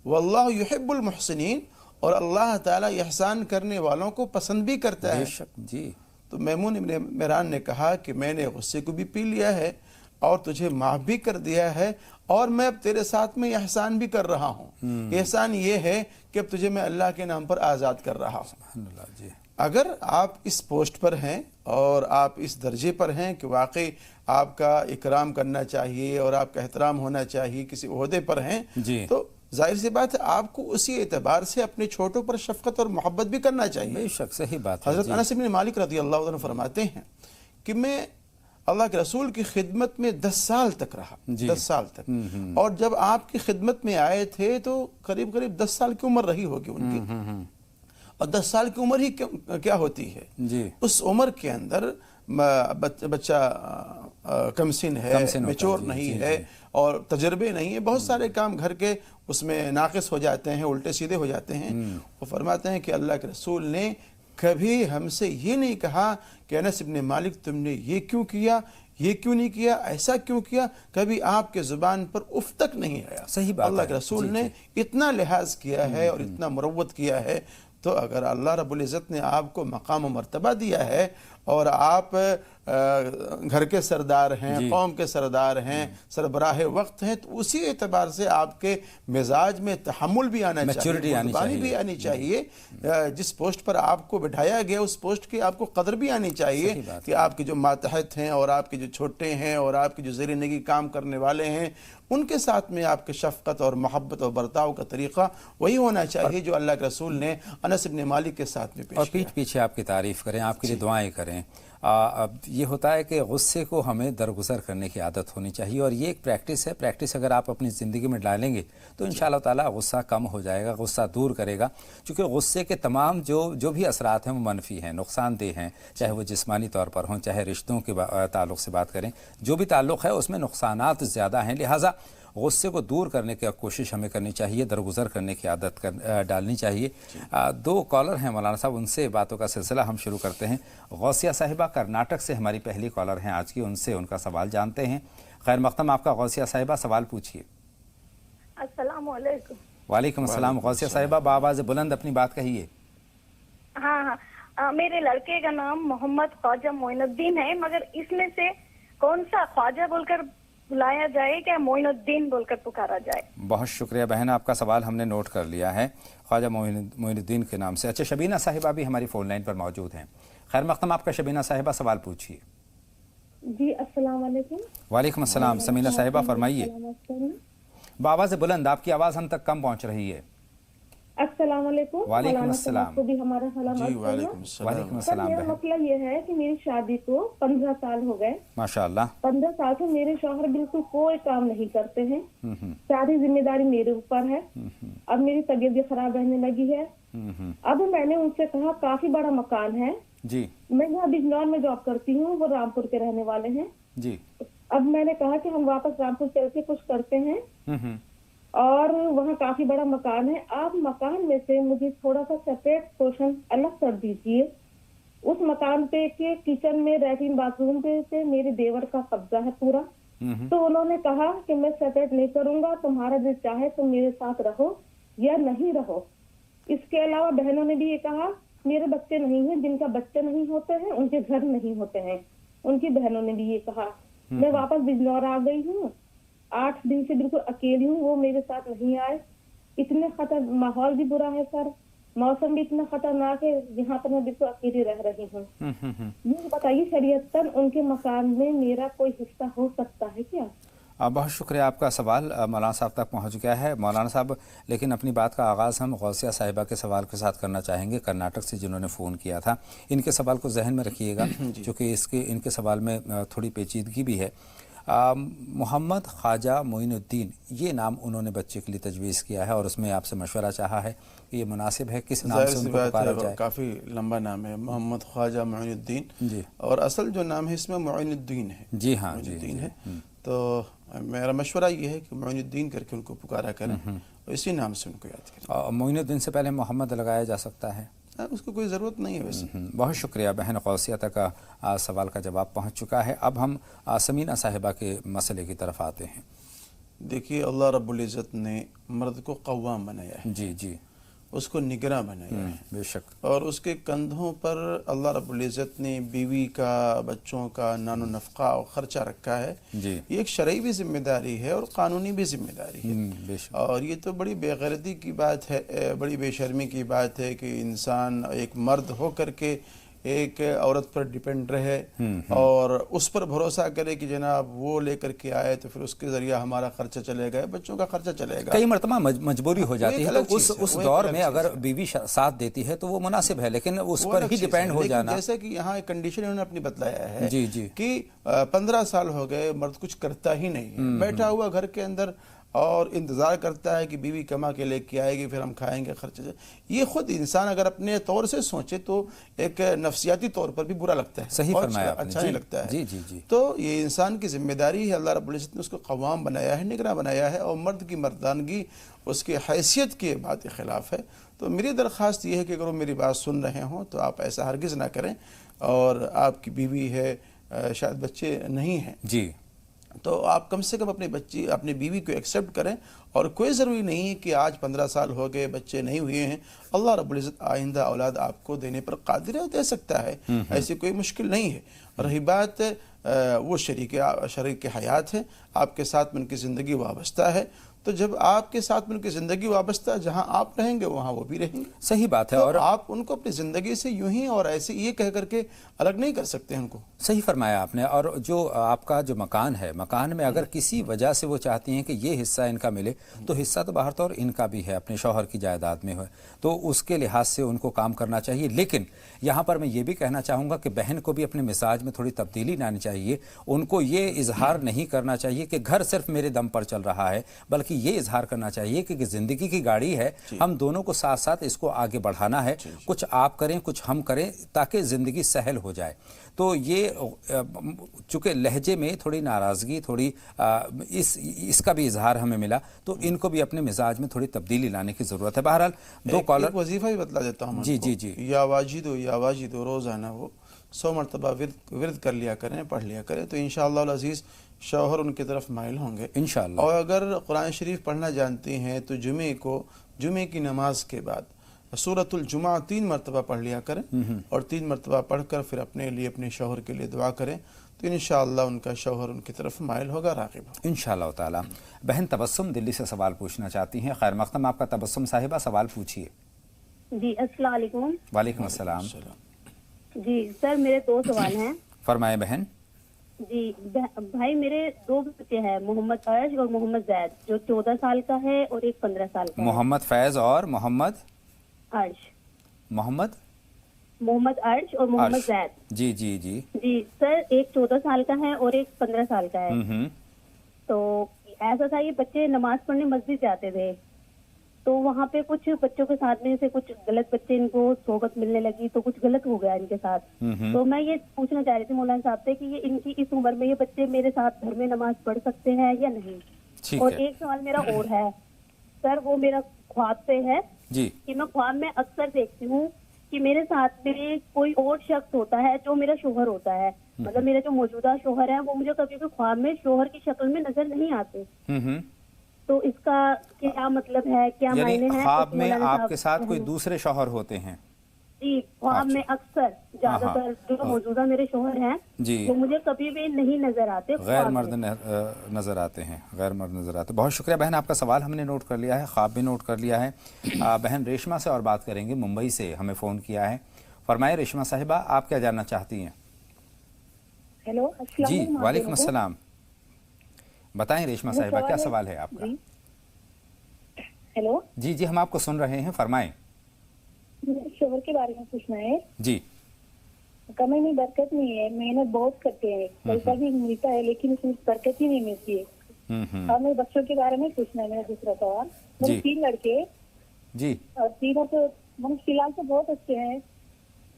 वल्लाहु युहिब्बुल मुहसिनीन, और अल्लाह ताला एहसान करने वालों को पसंद भी करता है। जी। तो मैमून इब्न मेहरान ने कहा कि मैंने गुस्से को भी पी लिया है और तुझे माफ़ भी कर दिया है और मैं अब तेरे साथ में एहसान भी कर रहा हूँ। एहसान ये है कि अब तुझे मैं अल्लाह के नाम पर आज़ाद कर रहा हूँ। जी। अगर आप इस पोस्ट पर हैं और आप इस दर्जे पर हैं कि वाकई आपका इकराम करना चाहिए और आपका एहतराम होना चाहिए, किसी ओहदे पर हैं, तो जाहिर सी बात है आपको उसी एतबार से अपने छोटों पर शफकत और मोहब्बत भी करना चाहिए। बेशक सही बात है। हज़रत अनस इब्न मालिक रज़ियल्लाहु अन्हु फरमाते हैं कि मैं अल्लाह के रसूल की खिदमत में 10 साल तक रहा, 10 साल तक, और जब आपकी खिदमत में आए थे तो करीब करीब 10 साल की उम्र रही होगी उनकी। और 10 साल की उम्र ही क्या होती है जी। उस उम्र के अंदर बच्चा कमसिन है, मैच्योर नहीं है और तजर्बे नहीं है, बहुत सारे काम घर के उसमें नाक़िस हो जाते हैं, उल्टे सीधे हो जाते हैं। वो फरमाते हैं कि अल्लाह के रसूल ने कभी हमसे ये नहीं कहा कि अनस इब्न मालिक तुमने ये क्यों किया, ये क्यों नहीं किया, ऐसा क्यों किया, कभी आपके ज़ुबान पर उफ तक नहीं आया। सही बात अल्लाह के रसूल ने इतना लिहाज किया है और इतना मुरव्वत किया है। तो अगर अल्लाह रब्बुल इज़्ज़त ने आपको मकाम और मर्तबा दिया है और आप घर के सरदार हैं, कौम के सरदार हैं, सरबराह वक्त हैं, तो उसी एतबार से आपके मिजाज में तहम्मुल भी आना चाहिए, कुर्बानी भी आनी चाहिए। जिस पोस्ट पर आपको बिठाया गया उस पोस्ट की आपको कदर भी आनी चाहिए कि आपके जो मातहत हैं और आपके जो छोटे हैं और आपके जो ज़ेर नगी काम करने वाले हैं उनके साथ में आपके शफ़क़त और मोहब्बत और बर्ताव का तरीक़ा वही होना चाहिए जो अल्लाह के रसूल ने अनस इब्न मालिक के साथ में पेश किया। और पीठ पीछे आपकी तारीफ़ करें, आपके लिए दुआएं करें। अब ये होता है कि गुस्से को हमें दरगुजर करने की आदत होनी चाहिए और ये एक प्रैक्टिस है। प्रैक्टिस अगर आप अपनी ज़िंदगी में डालेंगे तो इंशाअल्लाह ताला गुस्सा कम हो जाएगा, गुस्सा दूर करेगा। क्योंकि गुस्से के तमाम जो भी असरात हैं वो मनफी हैं, नुकसानदेह हैं, चाहे वो जिस्मानी तौर पर हों, चाहे रिश्तों के ताल्लुक़ से बात करें, जो भी ताल्लुक़ है उसमें नुकसानात ज़्यादा हैं। लिहाजा गुस्से को दूर करने की कोशिश हमें करनी चाहिए, दरगुजर करने की आदत डालनी चाहिए। दो कॉलर हैं मौलाना साहब, उनसे बातों का सिलसिला हम शुरू करते हैं। गौसिया साहिबा कर्नाटक से हमारी पहली कॉलर हैं आज की, उनसे उनका सवाल जानते हैं। खैर मक़दम आपका गौसिया साहिबा, सवाल पूछिए। अस्सलाम वालेकुम। वालेकुम अस्सलाम। गौसिया साहिबा बाआवाज़ बुलंद अपनी बात कहिए। हाँ, मेरे लड़के का नाम मोहम्मद ख्वाजा मोइनुद्दीन है, मगर इसमें से कौन सा ख्वाजा बोलकर बुलाया जाए क्या मोइनुद्दीन बोलकर पुकारा जाए? बहुत शुक्रिया बहन, आपका सवाल हमने नोट कर लिया है, ख्वाजा मोइनुद्दीन के नाम से। अच्छा, शबीना साहिबा भी हमारी फ़ोन लाइन पर मौजूद हैं। खैर मक़दम आपका शबीना साहिबा, सवाल पूछिए। जी अस्सलाम वालेकुम। वालेकुम अस्सलाम। समीना साहिबा फरमाइए। बाआवाज़ बुलंद, आपकी आवाज़ हम तक कम पहुँच रही है। अस्सलाम वालेकुम। वालेकुम अस्सलाम। को भी हमारा सलाम। जी वालेकुम सलाम। वालेकुम सर अस्सलाम मेरा बहन। मसला ये है कि मेरी शादी को 15 साल हो गए। माशाअल्लाह। 15 साल से मेरे शौहर बिल्कुल कोई काम नहीं करते हैं। सारी जिम्मेदारी मेरे ऊपर है। अब मेरी तबीयत भी खराब रहने लगी है। अब मैंने उनसे कहा, काफी बड़ा मकान है जी मैं यहाँ बिजनौर में जॉब करती हूँ, वो रामपुर के रहने वाले हैं। जी। अब मैंने कहा कि हम वापस रामपुर चल के कुछ करते हैं और वहाँ काफी बड़ा मकान है। आप मकान में से मुझे थोड़ा सा सेपरेट पोर्शन अलग कर दीजिए। उस मकान पे के किचन में लैट्रिन बाथरूम पे मेरे देवर का कब्जा है पूरा। तो उन्होंने कहा कि मैं सेपरेट नहीं करूंगा, तुम्हारा जो चाहे तुम मेरे साथ रहो या नहीं रहो। इसके अलावा बहनों ने भी ये कहा, मेरे बच्चे नहीं हैं, जिनका बच्चे नहीं होते हैं उनके घर नहीं होते हैं। उनकी बहनों ने भी ये कहा। मैं वापस बिजनौर आ गई हूँ, 8 दिन से बिल्कुल अकेली हूँ, वो मेरे साथ नहीं आए। इतने माहौल भी बुरा है सर, मौसम भी इतना खतरनाक है, यहाँ पर मैं बिल्कुल अकेली रह रही हूँ। ये बताइए शरीयतन उनके मकान में मेरा कोई हिस्सा हो सकता है क्या? बहुत शुक्रिया, आपका सवाल मौलाना साहब तक पहुंच गया है। मौलाना साहब, लेकिन अपनी बात का आगाज़ हम गौसिया साहिबा के सवाल के साथ करना चाहेंगे, कर्नाटक से जिन्होंने फ़ोन किया था। इनके सवाल को जहन में रखिएगा क्योंकि इनके सवाल में थोड़ी पेचीदगी भी है। मोहम्मद ख्वाजा मोइनुद्दीन, ये नाम उन्होंने बच्चे के लिए तजवीज़ किया है और उसमें आपसे मशवरा चाहा है कि ये मुनासिब है, किस नाम से उनको पुकारा जाए? काफ़ी लंबा नाम है, मोहम्मद ख्वाजा मोइनुद्दीन जी। और असल जो नाम है इसमें मोइनुद्दीन है। जी हाँ, मोइनुद्दीन है। तो मेरा मशवरा ये है कि मोइनुद्दीन करके उनको पुकारा करें और इसी नाम से उनको याद करें। मोइनुद्दीन से पहले मोहम्मद लगाया जा सकता है? उसको कोई ज़रूरत नहीं है वैसे। बहुत शुक्रिया बहन, गौसिया तक सवाल का जवाब पहुंच चुका है। अब हम समीना साहिबा के मसले की तरफ आते हैं। देखिए, अल्लाह रब्बुल इज़्ज़त ने मर्द को कव्वाम बनाया है, जी जी, उसको निगरां बनाया है, बेशक। और उसके कंधों पर अल्लाह रब्बुल इज़्ज़त ने बीवी का, बच्चों का नानो नफ़क़ा और ख़र्चा रखा है। जी। ये एक शरई भी जिम्मेदारी है और क़ानूनी भी जिम्मेदारी है। बेशक। और ये तो बड़ी बेगैरती की बात है, बड़ी बेशर्मी की बात है कि इंसान एक मर्द हो करके एक औरत पर डिपेंड रहे और उस पर भरोसा करे कि जनाब वो लेकर के आए तो फिर उसके ज़रिए हमारा खर्चा चलेगा, बच्चों का खर्चा चलेगा। कई मरतबा मजबूरी हो जाती है, तो उस दौर में अगर बीवी साथ देती है तो वो मुनासिब है, लेकिन उस पर ही डिपेंड हो जाना। जैसे कि यहाँ एक कंडीशन इन्होंने अपनी बतलाया है जी जी, कि 15 साल हो गए मर्द कुछ करता ही नहीं है, बैठा हुआ घर के अंदर और इंतज़ार करता है कि बीवी कमा के लेके आएगी, फिर हम खाएंगे, खर्चे। ये खुद इंसान अगर अपने तौर से सोचे तो एक नफसियाती तौर पर भी बुरा लगता है। सही फरमाया आपने। अच्छा नहीं लगता है। जी जी जी। तो ये इंसान की जिम्मेदारी है, अल्लाह रब्बुल इज़्ज़त ने उसको कव्वाम बनाया है, निगरां बनाया है, और मर्द की मर्दानगी उसकी हैसियत के बात के ख़िलाफ़ है। तो मेरी दरख्वास्त ये है कि अगर वो मेरी बात सुन रहे हों तो आप ऐसा हरगिज़ ना करें, और आपकी बीवी है, शायद बच्चे नहीं हैं, जी, तो आप कम से कम अपनी बीवी को एक्सेप्ट करें। और कोई ज़रूरी नहीं है कि आज 15 साल हो गए बच्चे नहीं हुए हैं, अल्लाह रब्बुल इज़्ज़त आइंदा औलाद आपको देने पर कादिर है, दे सकता है, ऐसी कोई मुश्किल नहीं है। रही बात वो शरीक हयात है, आपके साथ में उनकी ज़िंदगी वाबस्ता है, तो जब आपके साथ में उनकी ज़िंदगी वाबस्ता, जहाँ आप रहेंगे वहाँ वो भी रहेंगे। सही बात है। तो और आप उनको अपनी ज़िंदगी से यूं ही और ऐसे ये कह करके अलग नहीं कर सकते हैं उनको। सही फरमाया आपने। और जो आपका जो मकान है, मकान में अगर किसी वजह से वो चाहती हैं कि ये हिस्सा इनका मिले तो हिस्सा तो बाहर तौर इनका भी है, अपने शौहर की जायदाद में है, तो उसके लिहाज से उनको काम करना चाहिए। लेकिन यहाँ पर मैं ये भी कहना चाहूँगा कि बहन को भी अपने मिजाज में थोड़ी तब्दीली लानी चाहिए। उनको ये इजहार नहीं करना चाहिए कि घर सिर्फ मेरे दम पर चल रहा है, बल्कि ये इजहार करना चाहिए कि ज़िंदगी की गाड़ी है, हम दोनों को साथ साथ इसको आगे बढ़ाना है। कुछ आप करें, कुछ हम करें, ताकि ज़िंदगी सहल हो जाए। तो ये चूँकि लहजे में थोड़ी नाराज़गी, थोड़ी इसका भी इजहार हमें मिला, तो इनको भी अपने मिजाज में थोड़ी तब्दीली लाने की ज़रूरत है। बहरहाल दो कॉलर, एक वजीफ़ा ही बतला देता हूँ जी जी जी, या वाजिदो रोज़ाना वो 100 मरतबा विर्द कर लिया करें, पढ़ लिया करें, तो इंशाअल्लाह अज़ीज़ शौहर उनकी तरफ माइल होंगे इंशाअल्लाह। और अगर कुरान शरीफ पढ़ना जानती हैं तो जुमे की नमाज के बाद सूरतुल जुमा 3 मरतबा पढ़ लिया करें और 3 मरतबा पढ़कर फिर अपने लिए, अपने शौहर के लिए दुआ करें, तो इंशाअल्लाह उनका शौहर उनकी तरफ माइल होगा, राग़िब होगा इंशाअल्लाह ताला। बहन तबस्सुम दिल्ली से सवाल पूछना चाहती हैं। खैर मक़दम आपका तबस्सुम साहिबा, सवाल पूछिए। जी अस्सलाम वालेकुम। वालेकुम अस्सलाम। जी सर, मेरे 2 सवाल हैं। फरमाए बहन। जी भाई, मेरे 2 बच्चे हैं, मोहम्मद अर्श और मोहम्मद जैद, जो 14 साल का है और एक 15 साल का है। मोहम्मद फैज़ और मोहम्मद अर्श, मोहम्मद अर्श और मोहम्मद अर्श। जैद। जी जी जी। जी सर, एक 14 साल का है और एक 15 साल का है। तो ऐसा था, ये बच्चे नमाज पढ़ने मस्जिद जाते थे, तो वहाँ पे कुछ बच्चों के साथ में से कुछ गलत बच्चे, इनको सोबत मिलने लगी, तो कुछ गलत हो गया इनके साथ। तो मैं ये पूछना चाह रही थी मौलाना साहब से कि ये इनकी इस उम्र में ये बच्चे मेरे साथ घर में नमाज पढ़ सकते हैं या नहीं। ठीक और है एक सवाल मेरा और है सर, वो मेरा ख्वाब पे है जी। कि मैं ख्वाब में अक्सर देखती हूँ कि मेरे साथ में कोई और शख्स होता है जो मेरा शोहर होता है। मतलब मेरा जो मौजूदा शोहर है वो मुझे कभी भी ख्वाब में शोहर की शक्ल में नजर नहीं आते। तो इसका क्या मतलब है, क्या मायने यानी हैं? ख्वाब तो में मौलाना आपके साहब, साथ कोई दूसरे शौहर होते हैं? जी ख्वाब में अक्सर ज्यादातर जो मौजूदा मेरे शोहर हैं जी, वो मुझे कभी भी नहीं नजर आते, गैर मर्द नजर आते हैं, गैर मर्द नजर आते। बहुत शुक्रिया बहन, आपका सवाल हमने नोट कर लिया है, ख्वाब भी नोट कर लिया है। बहन रेशमा से और बात करेंगे, मुंबई से हमें फ़ोन किया है। फरमाए रेशमा साहिबा, आप क्या जानना चाहती हैं? हेलो जी वालेकुम अस्सलाम। बताएं रेशमा साहिबा, क्या सवाल है आपका? हेलो जी जी, हम आपको सुन रहे हैं, फरमाएं। शोहर के बारे में पूछना है। जी। कमाई में बरकत नहीं है, मेहनत बहुत करते हैं, पैसा भी मिलता है लेकिन उसमें बरकत ही नहीं मिलती है। और मेरे बच्चों के बारे में पूछना है मेरा दूसरा सवाल। मेरे 3 लड़के जी, और तीनों तो फिलहाल तो बहुत अच्छे हैं,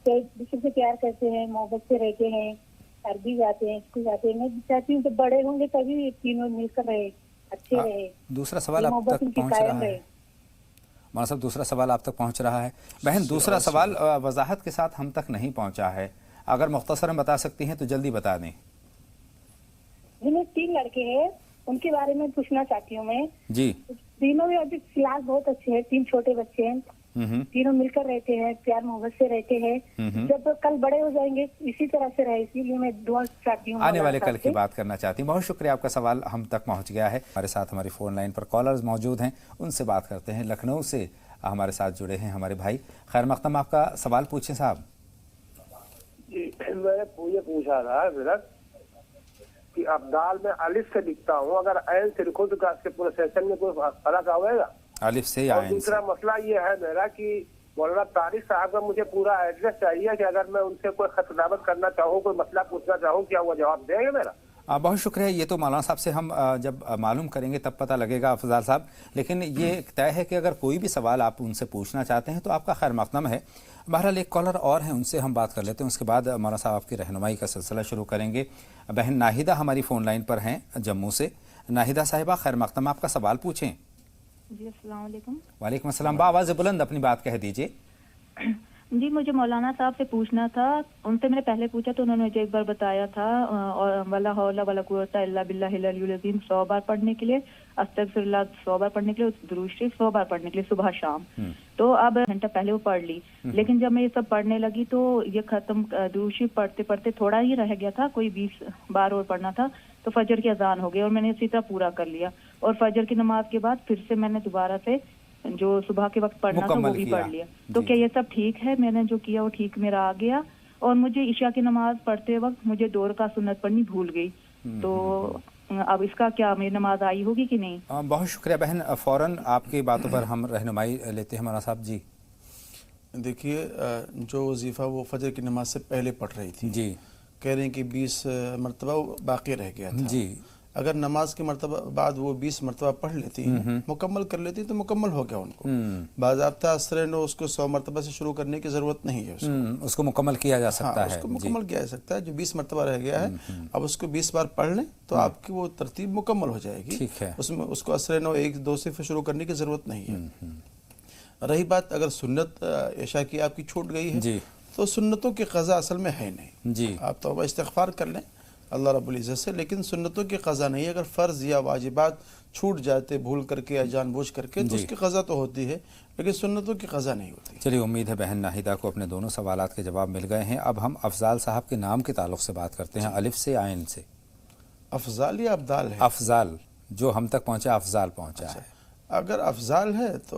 दूसरे से प्यार करते हैं, मोहब्बत से रहते हैं, अरबी जाते हैं, स्कूल जाते हैं। मैं चाहती हूँ कि बड़े होंगे तभी तीनों मिलकर रहे, अच्छे रहे, दूसरा सवाल आप तक पहुंच रहा है मौलाना साहब, दूसरा सवाल आप तक पहुंच रहा है। बहन दूसरा सवाल वजाहत के साथ हम तक नहीं पहुंचा है, अगर मुख्तसरन बता सकती हैं तो जल्दी बता दें। जिन्हें 3 लड़के हैं उनके बारे में पूछना चाहती हूँ मैं। जी। तीनों भी अभी फिलहाल बहुत अच्छे हैं, 3 छोटे बच्चे हैं, तीनों मिलकर रहते हैं, प्यार मोहब्बत से रहते हैं। जब कल बड़े हो जाएंगे इसी तरह से रहे, इसीलिए मैं दुआ चाहती हूँ। आने वाले कल की बात करना चाहती हूँ। बहुत शुक्रिया, आपका सवाल हम तक पहुँच गया है। हमारे साथ हमारी फ़ोन लाइन पर कॉलर्स मौजूद हैं, उनसे बात करते हैं। लखनऊ से हमारे साथ जुड़े हैं हमारे भाई। खैर मक़दम, आपका सवाल पूछें साहब। जी, मैंने पूछा था कि अब्दाल में अलिफ से लिखता हूँ, अगर ऐन से लिखूं तो क्या इसके प्रोसेसन में कोई फर्क आएगा? अलिफ से या और ऐन से? दूसरा मसला ये है मेरा कि मौलाना तारिक साहब का मुझे पूरा एड्रेस चाहिए कि अगर मैं उनसे कोई खिताबत करना चाहूँ, कोई मसला पूछना चाहूँ, क्या वो जवाब देंगे मेरा? बहुत शुक्रिया। ये तो मौलाना साहब से हम जब मालूम करेंगे तब पता लगेगा अफजाल साहब, लेकिन ये तय है कि अगर कोई भी सवाल आप उनसे पूछना चाहते हैं तो आपका खैर मक़दम है। बहरहाल एक कॉलर और हैं, उनसे हम बात कर लेते हैं, उसके बाद मौलाना साहब आपकी रहनुमाई का सिलसिला शुरू करेंगे। बहन नाहिदा हमारी फ़ोन लाइन पर हैं जम्मू से। नाहिदा साहिबा, खैर मक़दम, आपका सवाल पूछें। जी अस्सलाम वालेकुम। वालेकुम अस्सलाम। बावाज़ बुलंद अपनी बात कह दीजिए। जी, मुझे मौलाना साहब से पूछना था, उनसे मैंने पहले पूछा तो उन्होंने मुझे एक बार बताया था, और वला हौला वला कुव्वता इल्ला बिल्लाहिल अलियुल अज़ीम 100 बार पढ़ने के लिए, अस्तगफिरुल्लाह 100 बार पढ़ने के लिए, दुरूद शरीफ 100 बार पढ़ने के लिए सुबह शाम। तो अब घंटा पहले वो पढ़ ली, लेकिन जब मैं ये सब पढ़ने लगी तो ये खत्म, दुरूद शरीफ पढ़ते पढ़ते थोड़ा ही रह गया था, कोई 20 बार और पढ़ना था, तो फजर की अजान हो गई और मैंने इसी तरह पूरा कर लिया। और फजर की नमाज के बाद फिर से मैंने दोबारा से जो सुबह के वक्त पढ़ना था वो भी पढ़ लिया। तो क्या ये सब ठीक है? मैंने जो किया वो ठीक मेरा आ गया? और मुझे इशा की नमाज पढ़ते वक्त मुझे 2 रकात सुन्नत पढ़नी भूल गई, तो अब इसका क्या मेरी नमाज आई होगी कि नहीं? बहुत शुक्रिया बहन, फ़ौरन आपकी बातों पर हम रहनुमाई लेते हैं। मौलाना साहब जी। देखिए, जो वजीफ़ा वो फजर की नमाज से पहले पढ़ रही थी, जी कह रहे हैं कि 20 मरतबा बाकी रह गया था। जी। अगर नमाज के मरतबा बाद वो 20 मरतबा पढ़ लेती हैं, मुकम्मल कर लेती तो मुकम्मल हो गया उनको। बाज़ाब्ता असर नो उसको 100 मरतबा से शुरू करने की ज़रूरत नहीं है उसको मुकम्मल किया जा सकता है। उसको मुकम्मल किया जा सकता है। जो 20 मरतबा रह गया है, अब उसको 20 बार पढ़ लें तो आपकी वो तरतीब मुकम्मल हो जाएगी। ठीक है। उसमें उसको असर नो 1-2 से शुरू करने की ज़रूरत नहीं है। रही बात अगर सुन्नत इशा की आपकी छूट गई है जी। तो सुन्नतों की क़ज़ा असल में है नहीं। जी। आप तौबा इस्तिग़फ़ार कर लें अल्लाह रब्बुल इज़्ज़त से, लेकिन सुन्नतों की क़ज़ा नहीं है। अगर फ़र्ज़ या वाजिबात छूट जाते भूल करके या जानबूझ करके तो उसकी क़ज़ा तो होती है, लेकिन सुन्नतों की क़ज़ा नहीं होती। चलिए, उम्मीद है बहन नाहिदा को अपने दोनों सवालात के जवाब मिल गए हैं। अब हम अफजाल साहब के नाम के ताल्लुक़ से बात करते हैं, अलिफ से आयन से। अफजाल या अब्दाल है? अफजाल, जो हम तक पहुँचा अफजाल पहुँचा है। अगर अफजाल है तो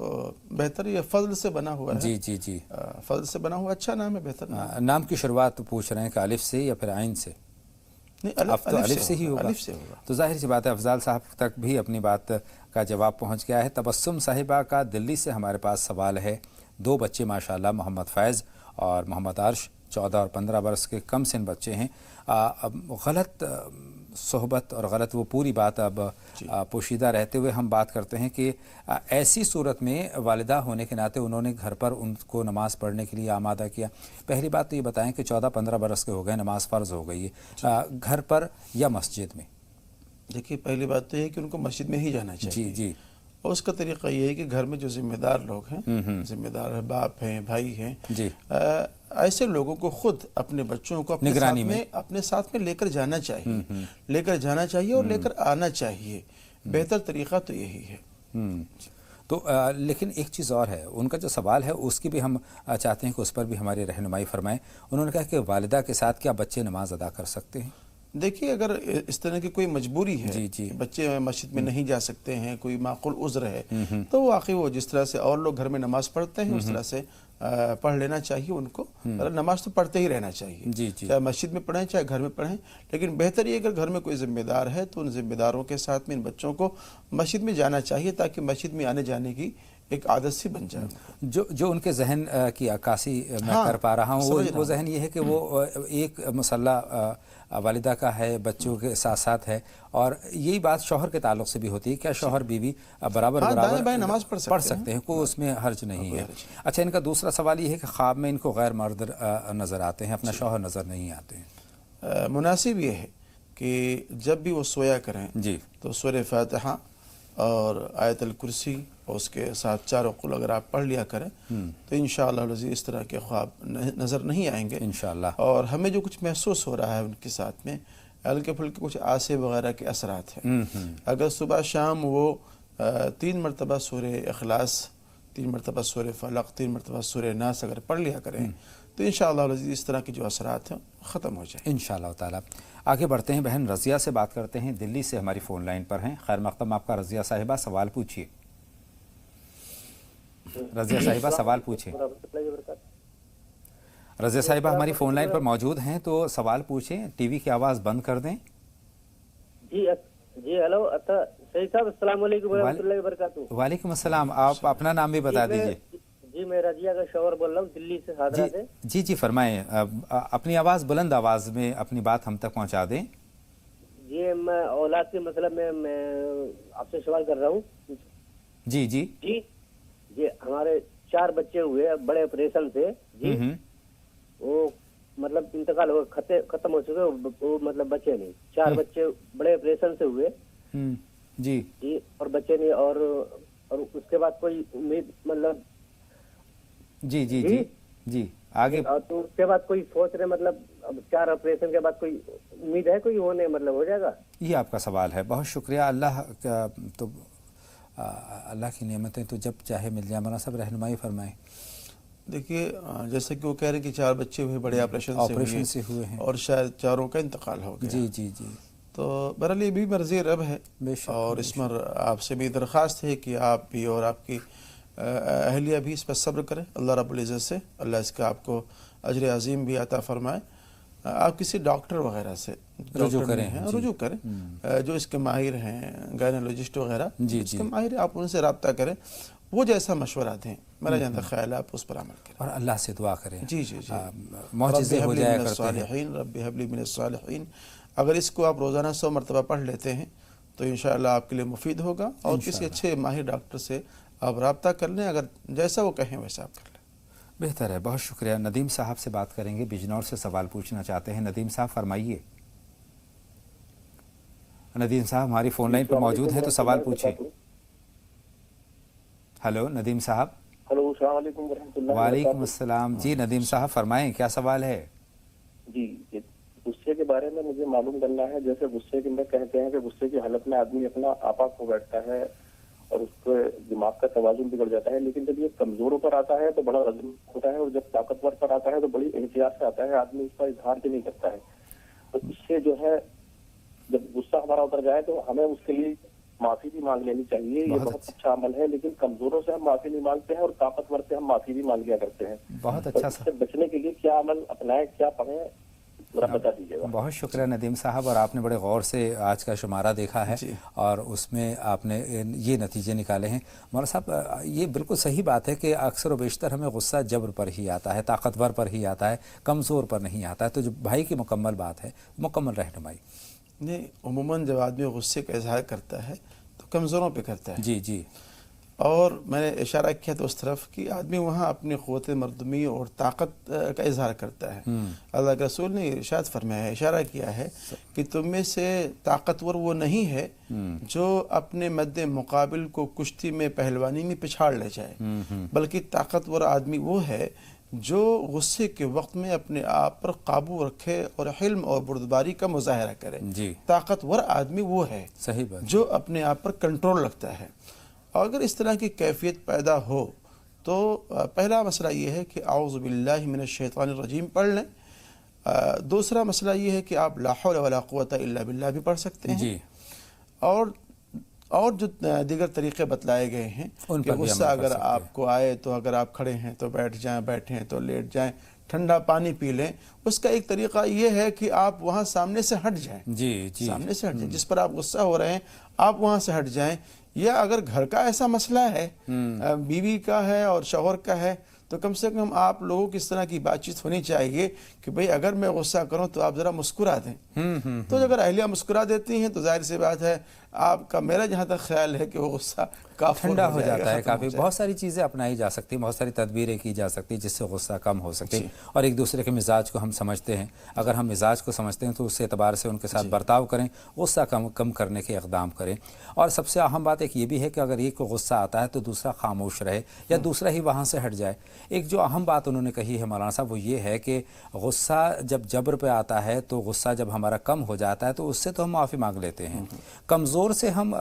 बेहतर ये फजल से बना हुआ है। जी जी जी। फजल से बना हुआ अच्छा नाम है, बेहतर नाम। नाम की शुरुआत पूछ रहे हैं कि अलिफ से या फिर आइन से? नहीं, अब तो अलिफ से ही होगा। अलिफ से होगा। तो जाहिर सी बात है अफजाल साहब तक भी अपनी बात का जवाब पहुंच गया है। तबस्सुम साहिबा का दिल्ली से हमारे पास सवाल है। 2 बच्चे माशाल्लाह, मोहम्मद फैज़ और मोहम्मद अर्श, 14 और 15 बरस के कम सिन बच्चे हैं। गलत सोहबत और गलत वो पूरी बात अब पोशीदा रहते हुए हम बात करते हैं कि ऐसी सूरत में वालिदा होने के नाते उन्होंने घर पर उनको नमाज पढ़ने के लिए आमादा किया। पहली बात तो ये बताएं कि 14-15 बरस के हो गए, नमाज फ़र्ज़ हो गई है, घर पर या मस्जिद में? देखिए, पहली बात तो ये कि उनको मस्जिद में ही जाना चाहिए। जी जी। और उसका तरीका ये है कि घर में जो जिम्मेदार लोग हैं, जिम्मेदार है, बाप हैं, भाई हैं जी, ऐसे लोगों को खुद अपने बच्चों को अपने साथ में लेकर जाना चाहिए, लेकर जाना चाहिए और लेकर आना चाहिए। बेहतर तरीका तो यही है। तो लेकिन एक चीज़ और है, उनका जो सवाल है उसकी भी हम चाहते हैं कि उस पर भी हमारी रहनुमाई फरमाएं। उन्होंने कहा कि वालिदा के साथ क्या बच्चे नमाज अदा कर सकते हैं? देखिए, अगर इस तरह की कोई मजबूरी है जी जी, बच्चे मस्जिद में नहीं जा सकते हैं, कोई माकूल उज़्र है, तो वाकई वो जिस तरह से और लोग घर में नमाज पढ़ते हैं उस तरह से पढ़ लेना चाहिए उनको। नमाज तो पढ़ते ही रहना चाहिए, जी जी, चाहे मस्जिद में पढ़ें चाहे घर में पढ़ें। लेकिन बेहतर ये अगर घर में कोई जिम्मेदार है तो उन जिम्मेदारों के साथ में इन बच्चों को मस्जिद में जाना चाहिए, ताकि मस्जिद में आने जाने की एक आदत सी बन जाए। जो उनके जहन की अक्कासी मैं कर पा रहा हूँ, वो जहन ये है कि वो एक मसला वालिदा का है, बच्चों के साथ साथ है, और यही बात शौहर के ताल्लुक से भी होती है। क्या शौहर बीवी बराबर नमाज पढ़ सकते हैं? कोई उसमें हर्ज नहीं है। अच्छा, इनका दूसरा सवाल ये है कि ख्वाब में इनको गैर मर्द नज़र आते हैं, अपना शौहर नज़र नहीं आते हैं। मुनासिब ये है कि जब भी वो सोया करें जी तो सूरह फातिहा और आयतल कुर्सी और उसके साथ 4 कुल अगर आप पढ़ लिया करें तो इंशाअल्लाह इस तरह के ख्वाब नज़र नहीं आएंगे इंशाअल्लाह। और हमें जो कुछ महसूस हो रहा है उनके साथ में हल्के फुल्के कुछ आसे वगैरह के असरात हैं। अगर सुबह शाम वो 3 मरतबा सूरह इखलास, 3 मरतबा सूरह फलक, 3 मरतबा सूरह नास अगर पढ़ लिया करें तो इंशाअल्लाह इस तरह के जो असरात हैं ख़त्म हो जाए इंशाअल्लाह ताला। आगे बढ़ते हैं, बहन रज़िया से बात करते हैं, दिल्ली से हमारी फ़ोन लाइन पर हैं। खैर मक़दम आपका रज़िया साहिबा, सवाल पूछिए। रज़िया साहिबा सवाल पूछिए। रज़िया साहिबा हमारी फ़ोन लाइन पर मौजूद हैं तो सवाल पूछें, टीवी की आवाज़ बंद कर दें। जी जी, हेलो सही साहब, अस्सलाम वालेकुम रहमतुल्लाहि व बरकातहू। वालेकुम अस्सलाम। आप अपना नाम भी बता दीजिए। जी, मैं रजिया का शौहर बोल रहा हूँ, दिल्ली से, हादरा से। जी जी, फरमाएं। अपनी आवाज़ बुलंद आवाज़ में अपनी बात हम तक पहुँचा दें। जी, मैं औलाद के मतलब में मैं आपसे सवाल कर रहा हूँ। जी जी जी जी, हमारे 4 बच्चे हुए बड़े ऑपरेशन से जी। वो मतलब इंतकाल हो खत्म हो चुके, वो मतलब बचे नहीं। 4 बच्चे बड़े ऑपरेशन से हुए जी जी, और बच्चे नहीं। और उसके बाद कोई उम्मीद मतलब जी जी जी जी आगे तो उसके बाद कोई सोच रहे मतलब अब 4 ऑपरेशन के बाद कोई उम्मीद है कोई होने मतलब हो जाएगा? ये आपका सवाल है। बहुत शुक्रिया। अल्लाह का तो अल्लाह की नेमतें तो जब चाहे मिल जाए। मौलाना साहब रहनुमाई फरमाएं। देखिए, जैसे कि वो कह रहे हैं कि 4 बच्चे हुए बड़े ऑपरेशन से हुए हैं और शायद 4 का इंतकाल हो गया। जी जी जी। तो बहरहाल ये भी मर्ज़ी रब है और इसमें आपसे भी दरख्वास्त है कि आप भी और आपकी अहलिया भी इस पर सब्र करें। अल्लाह रब्बुल इज़्ज़त से अल्लाह इसका आपको अजर अज़ीम भी अता फ़रमाए। آپ کسی ڈاکٹر وغیرہ سے رجوع کریں، رجوع کریں، جو اس کے ماہر ہیں، گائنالوجسٹ وغیرہ اس کے ماہر ہیں، آپ ان سے رابطہ کریں، وہ جیسا مشورہ دیں، میرا جہاں تک خیال ہے آپ اس پر عمل کریں اور اللہ سے دعا کریں. جی جی جی. معجزے ہو جایا کرتے ہیں. رب هب لي من الصالحین. اگر اس کو آپ روزانہ 100 مرتبہ پڑھ لیتے ہیں تو انشاءاللہ آپ کے لیے مفید ہوگا. اور کسی اچھے ماہر ڈاکٹر سے آپ رابطہ کر لیں، اگر جیسا وہ کہیں ویسا آپ کر لیں. بہتر ہے. بہت شکریہ. ندیم صاحب سے بات کریں گے، بجنور سے سوال پوچھنا چاہتے ہیں. ندیم صاحب فرمائیے. ندیم صاحب ہماری فون لائن پر موجود ہیں تو سوال پوچھیں. ہلو ندیم صاحب. ہلو، السلام علیکم ورحمۃ اللہ. وعلیکم السلام. جی ندیم صاحب فرمائیں، کیا سوال ہے؟ جی، غصے کے بارے میں مجھے معلوم کرنا ہے. جیسے غصے کے اندر کہتے ہیں کہ غصے کی حالت میں آدمی اپنا آپا کھو بیٹھتا ہے اور اس کے دماغ کا توازن بگڑ جاتا ہے، لیکن جب یہ کمزوروں پر آتا ہے تو بڑا عزم ہوتا ہے، اور جب طاقتور پر آتا ہے تو بڑی احتیاط سے آتا ہے، آدمی اس کا اظہار بھی نہیں کرتا ہے. تو اس سے جو ہے جب غصہ ہمارا اتر جائے تو ہمیں اس کے لیے معافی بھی مانگ لینی چاہیے. یہ بہت اچھا عمل ہے، لیکن کمزوروں سے ہم معافی نہیں مانگتے ہیں اور طاقتور سے ہم معافی بھی مانگ لیا کرتے ہیں. بہت اچھا. اس سے بچنے کے لیے کیا عمل اپنائیں، کیا پڑھیں، ذرا بتا دیجیے گا. بہت شکریہ ندیم صاحب. اور آپ نے بڑے غور سے آج کا شمارہ دیکھا ہے اور اس میں آپ نے یہ نتیجے نکالے ہیں. مولانا صاحب یہ بالکل صحیح بات ہے کہ اکثر و بیشتر ہمیں غصہ جبر پر ہی آتا ہے، طاقتور پر ہی آتا ہے، کمزور پر نہیں آتا ہے. تو جو بھائی کی مکمل بات ہے، مکمل رہنمائی. نہیں، عموماً جب آدمی غصے کا اظہار کرتا ہے تو کمزوروں پہ کرتا ہے. جی جی. اور میں نے اشارہ کیا تو اس طرف کہ آدمی وہاں اپنی قوت مردمی اور طاقت کا اظہار کرتا ہے. اللہ کے رسول نے ارشاد فرمایا ہے، اشارہ کیا ہے کہ تم میں سے طاقتور وہ نہیں ہے جو اپنے مد مقابل کو کشتی میں پہلوانی میں پچھاڑ لے جائے، بلکہ طاقتور آدمی وہ ہے جو غصے کے وقت میں اپنے آپ پر قابو رکھے اور حلم اور بردباری کا مظاہرہ کرے. طاقتور آدمی وہ ہے صحیح بات، جو اپنے آپ پر کنٹرول رکھتا ہے. اور اگر اس طرح کی کیفیت پیدا ہو تو پہلا مسئلہ یہ ہے کہ اعوذ باللہ من الشیطان الرجیم پڑھ لیں. دوسرا مسئلہ یہ ہے کہ آپ لا حول ولا قوت الا باللہ بھی پڑھ سکتے ہیں. جی. اور جو دیگر طریقے بتلائے گئے ہیں کہ غصہ اگر آپ کو آئے تو اگر آپ کھڑے ہیں تو بیٹھ جائیں، بیٹھیں تو لیٹ جائیں، ٹھنڈا پانی پی لیں. اس کا ایک طریقہ یہ ہے کہ آپ وہاں سامنے سے ہٹ جائیں. جی جی. سامنے سے ہٹ جائیں، جس پر آپ غصہ ہو رہے ہیں آپ وہاں سے ہٹ جائیں. یا اگر گھر کا ایسا مسئلہ ہے، بیوی کا ہے اور شوہر کا ہے، تو کم سے کم آپ لوگوں کی اس طرح کی بات چیت ہونی چاہیے کہ بھئی اگر میں غصہ کروں تو آپ ذرا مسکرا دیں. تو اگر اہلیہ مسکرا دیتی ہیں تو ظاہر سی بات ہے آپ کا، میرا جہاں تک خیال ہے کہ وہ غصہ کافی ٹھنڈا ہو جاتا ہے. کافی بہت ساری چیزیں اپنائی جا سکتی ہیں، بہت ساری تدبیریں کی جا سکتی ہیں جس سے غصہ کم ہو سکے. اور ایک دوسرے کے مزاج کو ہم سمجھتے ہیں. اگر ہم مزاج کو سمجھتے ہیں تو اس اعتبار سے ان کے ساتھ برتاؤ کریں، غصہ کم کرنے کے اقدام کریں. اور سب سے اہم بات ایک یہ بھی ہے کہ اگر ایک کو غصہ آتا ہے تو دوسرا خاموش رہے یا دوسرا ہی وہاں سے ہٹ جائے. ایک جو اہم بات انہوں نے کہی ہے مولانا صاحب وہ یہ ہے کہ غصہ جب جبر پہ آتا ہے تو غصہ جب ہمارا کم ہو جاتا ہے تو اس سے تو ہم معافی مانگ لیتے ہیں. کمزور سے ہم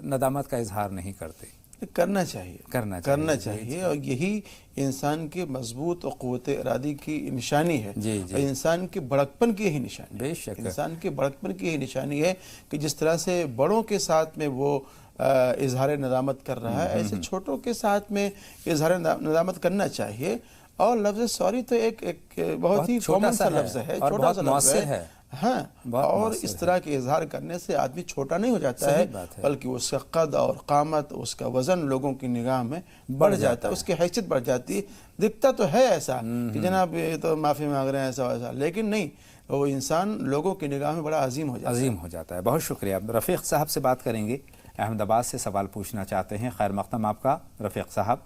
ندامت کا اظہار نہیں کرتے. کرنا چاہیے اور یہی انسان کے مضبوط اور قوت ارادی کی نشانی ہے. اور انسان کے بڑکپن کی یہی نشانی ہے. بے شک انسان کے بڑکپن کی یہی نشانی ہے کہ جس طرح سے بڑوں کے ساتھ میں وہ اظہار ندامت کر رہا ہے، ایسے چھوٹوں کے ساتھ میں اظہار ندامت کرنا چاہیے. اور لفظ سوری تو ایک بہت ہی کامن سا لفظ ہے، چھوٹا سا لفظ ہے. ہاں، اور اس طرح کے اظہار کرنے سے آدمی چھوٹا نہیں ہو جاتا ہے، بلکہ اس کا قد اور قامت، اس کا وزن لوگوں کی نگاہ میں بڑھ جاتا ہے، اس کی حیثیت بڑھ جاتی ہے. دکھتا تو ہے ایسا کہ جناب یہ تو معافی مانگ رہے ہیں ایسا ویسا، لیکن نہیں، وہ انسان لوگوں کی نگاہ میں بڑا عظیم ہو جاتا ہے. بہت شکریہ. رفیق صاحب سے بات کریں گے، احمد آباد سے سوال پوچھنا چاہتے ہیں. خیر مقدم آپ کا رفیق صاحب.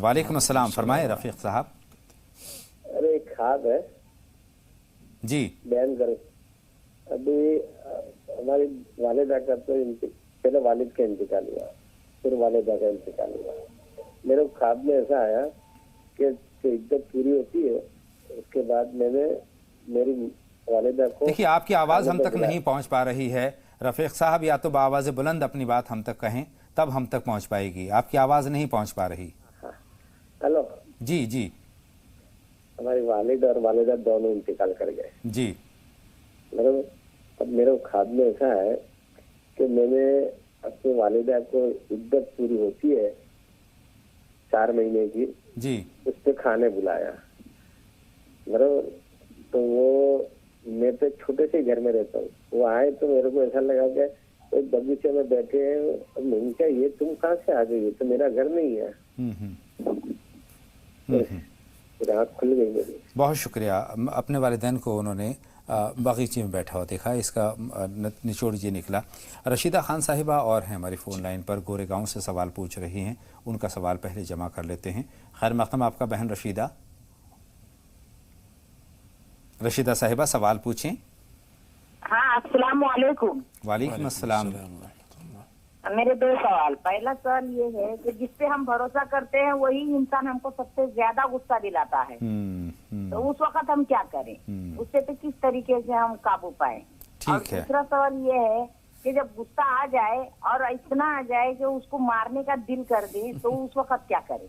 وعلیکم السلام. فرمائیں رفیق صاحب. ارے ایک کھاد ہے جی بیان کریں. ابھی ہماری والدہ کا تو پہلے والد کا انتقال ہوا، پھر والدہ کا انتقال ہوا. میرے خواب میں ایسا آیا کہ عدت پوری ہوتی ہے، اس کے بعد میں نے میری والدہ کو، دیکھیے آپ کی آواز ہم تک نہیں پہنچ پا رہی ہے رفیق صاحب، یا تو بآواز بلند اپنی بات ہم تک کہیں تب ہم تک پہنچ پائے گی. آپ کی آواز نہیں پہنچ پا رہی. ہلو. جی جی. ہماری والد اور والدہ دونوں انتقال کر گئے. جی. اب میرے خواب میں ایسا ہے کہ میں نے اپنی والدہ کو عدت پوری ہوتی ہے 4 مہینے کی، جی، اس پہ کھانے بلایا. मतलब तो वो मैं तो छोटे से घर में रहता हूँ, वो आए तो मेरे को ऐसा लगा कि तो बगीचे में बैठे हैं। अब मैंने कहा ये तुम कहाँ से आ गई, ये तो मेरा घर नहीं है। फिर आँख खुल गई मेरी। बहुत शुक्रिया। अपने वालिदैन को उन्होंने बगीचे में बैठा हुआ देखा, इसका निचोड़ ये निकला। रशीदा खान साहिबा और हैं हमारी फ़ोन लाइन पर, गोरेगांव से सवाल पूछ रही हैं। उनका सवाल पहले जमा कर लेते हैं। खैर मक़दम आपका बहन रशीदा। रशीदा साहिबा सवाल पूछें। हाँ, अस्सलाम वालेकुम। वालेकुम अस्सलाम। मेरे दो सवाल। पहला सवाल ये है कि जिस पे हम भरोसा करते हैं वही इंसान हमको सबसे ज्यादा गुस्सा दिलाता है, तो उस वक्त हम क्या करें, उससे पे किस तरीके से हम काबू पाए। और ठीक है। दूसरा सवाल ये है कि जब गुस्सा आ जाए और इतना आ जाए कि उसको मारने का दिल कर दे, तो उस वक्त क्या करें।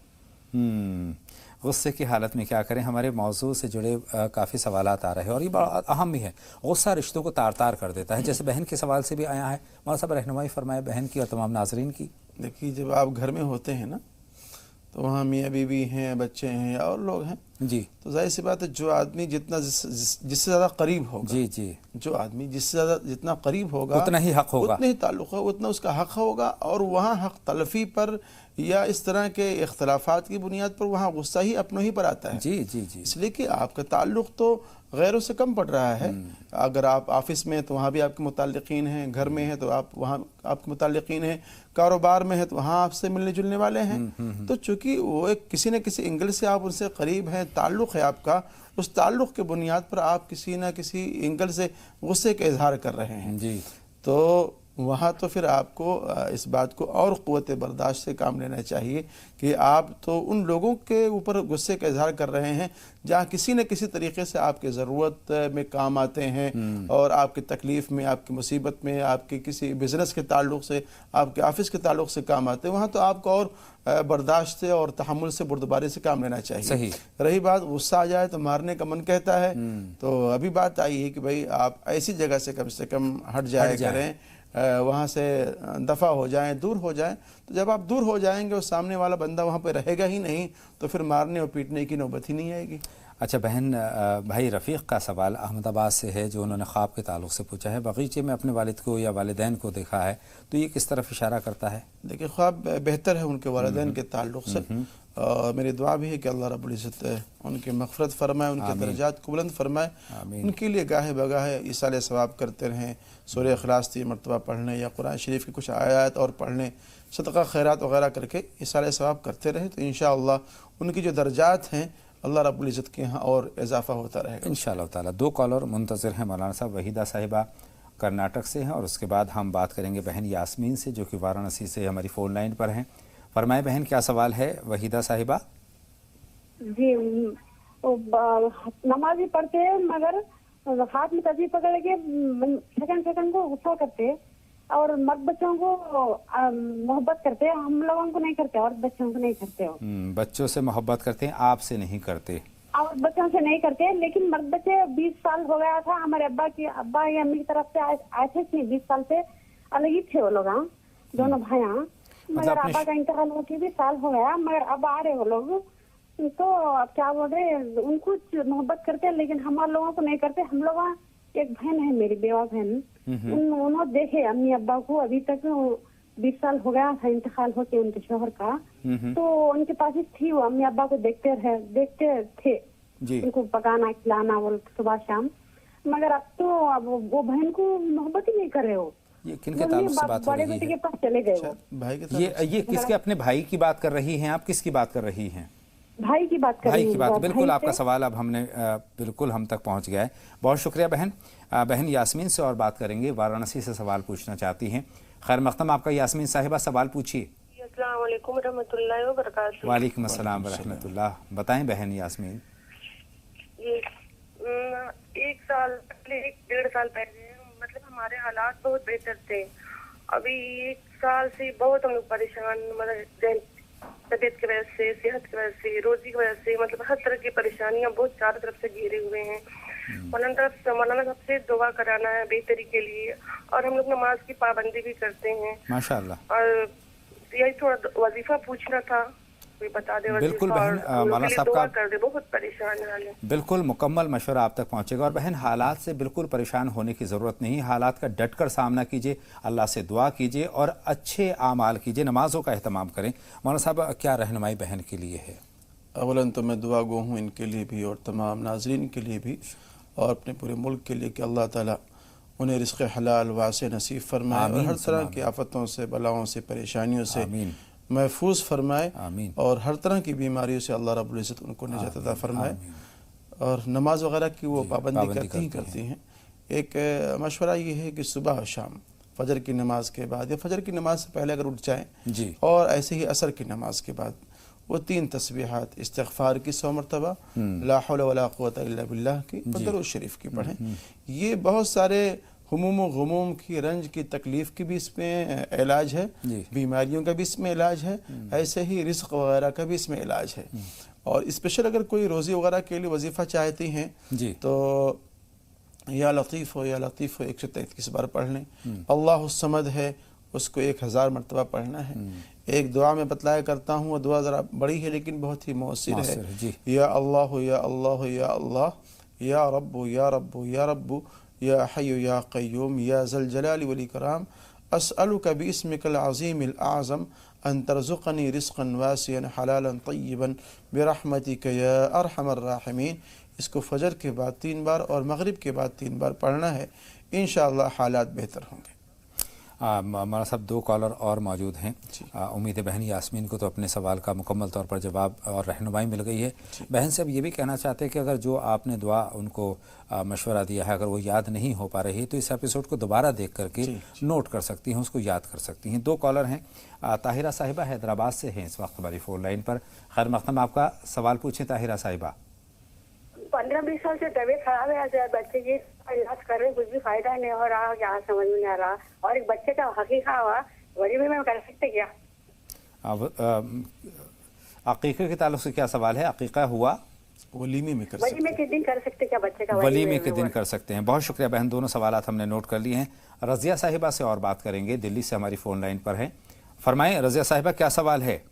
गुस्से की हालत में क्या करें। हमारे मौजू से जुड़े काफ़ी सवालात आ रहे हैं और ये बड़ा अहम भी है। गुस्सा रिश्तों को तार तार कर देता है, जैसे बहन के सवाल से भी आया है। मौलाना साहब रहनुमाई फरमाए बहन की और तमाम नाजरीन की। देखिए, जब आप घर में होते हैं ना, तो वहाँ मियाँ बीवी हैं, बच्चे हैं और लोग हैं जी, तो जाहिर सी बात है जो आदमी जितना जिससे ज़्यादा करीब होगा, जी जी, जो आदमी जिससे ज़्यादा जितना करीब होगा उतना ही हक होगा, उतना ही ताल्लुक़ होगा, उतना उसका हक होगा। और वहाँ हक तलफ़ी पर या इस तरह के इख्तलाफात की बुनियाद पर वहाँ गुस्सा ही अपनों ही पर आता है। जी जी जी। इसलिए कि आपका ताल्लुक़ तो गैरों से कम पड़ रहा है। अगर आप ऑफिस में तो वहाँ भी आपके मुताल्लिक़ीन हैं, घर में हैं तो आप वहाँ आपके मुताल्लिक़ीन हैं, कारोबार में है तो वहाँ आपसे मिलने जुलने वाले हैं। तो चूँकि वो एक किसी न किसी एंगल से आप उनसे करीब हैं, ताल्लुक़ है आपका, उस ताल्लुक़ के बुनियाद पर आप किसी न किसी एंगल से गुस्से का इजहार कर रहे हैं जी। तो वहाँ तो फिर आपको इस बात को और क़ुव्वत बर्दाश्त से काम लेना चाहिए कि आप तो उन लोगों के ऊपर गुस्से का इजहार कर रहे हैं जहाँ किसी न किसी तरीके से आपकी ज़रूरत में काम आते हैं और आपकी तकलीफ़ में, आपकी मुसीबत में, आपके किसी बिज़नेस के ताल्लुक़ से, आपके ऑफिस के ताल्लुक़ से काम आते हैं। वहाँ तो आपको और बर्दाश्त से और तहम्मुल से, बुर्दबारी से काम लेना चाहिए। सही। रही बात गुस्सा आ जाए तो मारने का मन कहता है, तो अभी बात आई है कि भाई आप ऐसी जगह से कम हट जाए करें, वहाँ से दफ़ा हो जाएं, दूर हो जाएं। तो जब आप दूर हो जाएंगे और सामने वाला बंदा वहाँ पे रहेगा ही नहीं, तो फिर मारने और पीटने की नौबत ही नहीं आएगी। अच्छा बहन, भाई रफ़ीक़ का सवाल अहमदाबाद से है, जो उन्होंने ख्वाब के ताल्लुक़ से पूछा है। बगीचे में अपने वालिद को या वालिदैन को देखा है, तो ये किस तरफ इशारा करता है? देखिए, ख्वाब बेहतर है उनके वालिदैन के ताल्लुक़ से। मेरी दुआ भी है कि अल्लाह रब्बुल इज़्ज़त उनकी मग़फ़िरत फरमाए, उनके दर्जात को बुलंद फरमाए, उनके लिए गाहे बगाहे इसाले सवाब करते रहें। सूरह इख़लास 3 मरतबा पढ़ने या कुरान शरीफ की कुछ आयत और पढ़ने, सदका खैरात वगैरह करके इसाले सवाब करते रहें, तो इंशाअल्लाह उनकी जो दर्जात हैं अल्लाह रब्बुल इज़्ज़त के यहाँ और इजाफ़ा होता रहेगा इंशाअल्लाह ताला। 2 कॉलर मुंतज़िर हैं मौलाना साहब। वहीदा साहिबा कर्नाटक से हैं और उसके बाद हम बात करेंगे बहन यास्मीन से, जो कि वाराणसी से हमारी फ़ोन लाइन पर हैं। फरमाए बहन, क्या सवाल है वहीदा साहिबा? जी, नमाज भी पढ़ते हैं मगर हाथ में तस्बीह पकड़ के सेकंड को गुस्सा करते हैं और मर्द बच्चों को मोहब्बत करते हैं, हम लोगों को नहीं करते और बच्चों को नहीं करते हो। बच्चों से मोहब्बत करते हैं, आपसे नहीं करते। और बच्चों से नहीं करते, लेकिन मर्द बच्चे 20 साल हो गया था, हमारे अब्बा या अम्मी की तरफ से आए थे, 20 साल से अलग ही थे वो लोग, दोनों भाई। मगर अब्बा का इंतकाल हो के भी साल हो गया, मगर अब आ रहे वो लोग, तो अब क्या बोल रहे, उनको मोहब्बत करते हैं लेकिन हमारे लोगों को नहीं करते। हम लोग, एक बहन है मेरी, बेवा बहन, उन्होंने देखे अम्मी अब्बा को, अभी तक 20 साल हो गया था इंतकाल होके उनके शोहर का, तो उनके पास ही थी वो, अम्मी अब्बा को देखते थे उनको पकाना खिलाना वो सुबह शाम। मगर अब तो अब वो बहन को मोहब्बत ही नहीं कर रहे हो। ये किनके ताल्लुक से बात हो रही है? बड़े बेटे के पास चले गए वो। भाई के ये किसके, अपने भाई की बात कर रही हैं आप? किसकी बात कर रही हैं? भाई की बात कर रही भाई की बात। बिल्कुल, आपका से। सवाल अब हमने बिल्कुल हम तक पहुंच गया है। बहुत शुक्रिया बहन। बहन यास्मीन से और बात करेंगे, वाराणसी से सवाल पूछना चाहती हैं। खैर मक़दम आपका यास्मीन साहिबा, सवाल पूछिए। अस्सलाम वालेकुम रहमतुल्लाहि व बरकातहू। वालेकुम अस्सलाम व रहमतुल्लाह। बताएं बहन यास्मीन। ये 1 साल पहले, 1.5 साल पहले मतलब हमारे हालात बहुत बेहतर थे। अभी 1 साल से बहुत हम लोग परेशान, मतलब तबीयत की वजह से, सेहत की वजह से, रोजी की वजह से, मतलब हर तरह की परेशानियां बहुत चारों तरफ से घिरे हुए हैं। मौलाना साहब से दुआ कराना है बेहतरी के लिए, और हम लोग नमाज की पाबंदी भी करते हैं माशाअल्लाह। और यही थोड़ा वजीफा पूछना था। कोई बता दे। बिल्कुल बहन, मौलाना साहब दुआ का कर दे, बहुत परेशान है। बिल्कुल मुकम्मल मशवरा आप तक पहुंचेगा। और बहन, हालात से बिल्कुल परेशान होने की ज़रूरत नहीं, हालात का डटकर सामना कीजिए, अल्लाह से दुआ कीजिए और अच्छे आमाल कीजिए, नमाज़ों का अहतमाम करें। मौलाना साहब, क्या रहनुमाई बहन के लिए है? अवलन तो मैं दुआ गो हूँ इनके लिए भी और तमाम नाजरीन के लिए भी और अपने पूरे मुल्क के लिए कि अल्लाह ताला उन्हें रिज़्क़ हलाल वासे नसीब फरमाए और हर तरह की आफतों से, बलाओं से, परेशानियों से महफूज फरमाए और हर तरह की बीमारियों से अल्लाह रब्बुल इज़्ज़त उनको निजात अता फरमाए। और नमाज वगैरह की वो पाबंदी करती हैं। एक मशवरा ये है कि सुबह और शाम फजर की नमाज के बाद या फजर की नमाज से पहले अगर उठ जाएँ और ऐसे ही असर की नमाज के बाद वो 3 तस्बीहात इस्तिग़फ़ार की 100 मरतबा, ला हौला वला क़ुव्वता इल्ला बिल्लाह की और दरूद शरीफ की पढ़ें। ये बहुत सारे हुमूम व ग़ुमूम की, रंज की, तकलीफ़ की भी इसमें इलाज है, बीमारियों का भी इसमें इलाज है, ऐसे ही रिज़्क़ वगैरह का भी इसमें इलाज है। और स्पेशल अगर कोई रोज़ी वगैरह के लिए वजीफ़ा चाहती हैं तो या लतीफ़ हो 133 बार पढ़ लें। अल्लाहु समद है, उसको 1000 मरतबा पढ़ना है। एक दुआ में बतलाया करता हूँ, वो दुआ ज़रा बड़ी है लेकिन बहुत ही मौसिर है। या अल्लाह या अल्लाह या अल्लाह, या रब्बु या रब्बु या रब्बु, या हय्यु या क़य्यूम, या ज़ल जलाली वल इकराम, अस्अलुका बिस्मिकल अज़ीमिल आज़म अन तरज़ुक़नी रिज़्क़न वासिअन हलालन तय्यिबन बिरहमतिका या अरहमर राहिमीन। इसको फजर के बाद 3 बार और मगरिब के बाद 3 बार पढ़ना है। इंशाअल्लाह हालात बेहतर होंगे। हमारा सब 2 कॉलर और मौजूद हैं। उम्मीद है बहन यास्मीन को तो अपने सवाल का मुकम्मल तौर पर जवाब और रहनुमाई मिल गई है। बहन से अब ये भी कहना चाहते हैं कि अगर जो आपने दुआ उनको मशवरा दिया है, अगर वो याद नहीं हो पा रही है तो इस एपिसोड को दोबारा देख करके नोट कर सकती हैं, उसको याद कर सकती हैं। 2 कॉलर हैं। ताहिरा साहिबा हैदराबाद से हैं इस वक्त हमारी फ़ोन लाइन पर। खैर मक़दम, आपका सवाल पूछें ताहिरा साहिबा। 15-20 साल से तबीयत खराब है, बच्चे की इलाज कर रहे, कुछ भी फायदा नहीं हो रहा, यहाँ समझ में नहीं आ रहा। और एक बच्चे का हकीका हुआ, वलीमे में कर सकते क्या? अकीक़े के ताल्लुक़ से क्या सवाल है? अकीक़ा हुआ, वलीमे में कर सकते, वलीमे के दिन कर सकते क्या बच्चे का? वलीमे के दिन कर सकते हैं। बहुत शुक्रिया बहन, दोनों सवालात हमने नोट कर लिए हैं। रज़िया साहिबा से और बात करेंगे, दिल्ली से हमारी फ़ोन लाइन पर हैं। फरमाएं रज़िया साहिबा, क्या सवाल है?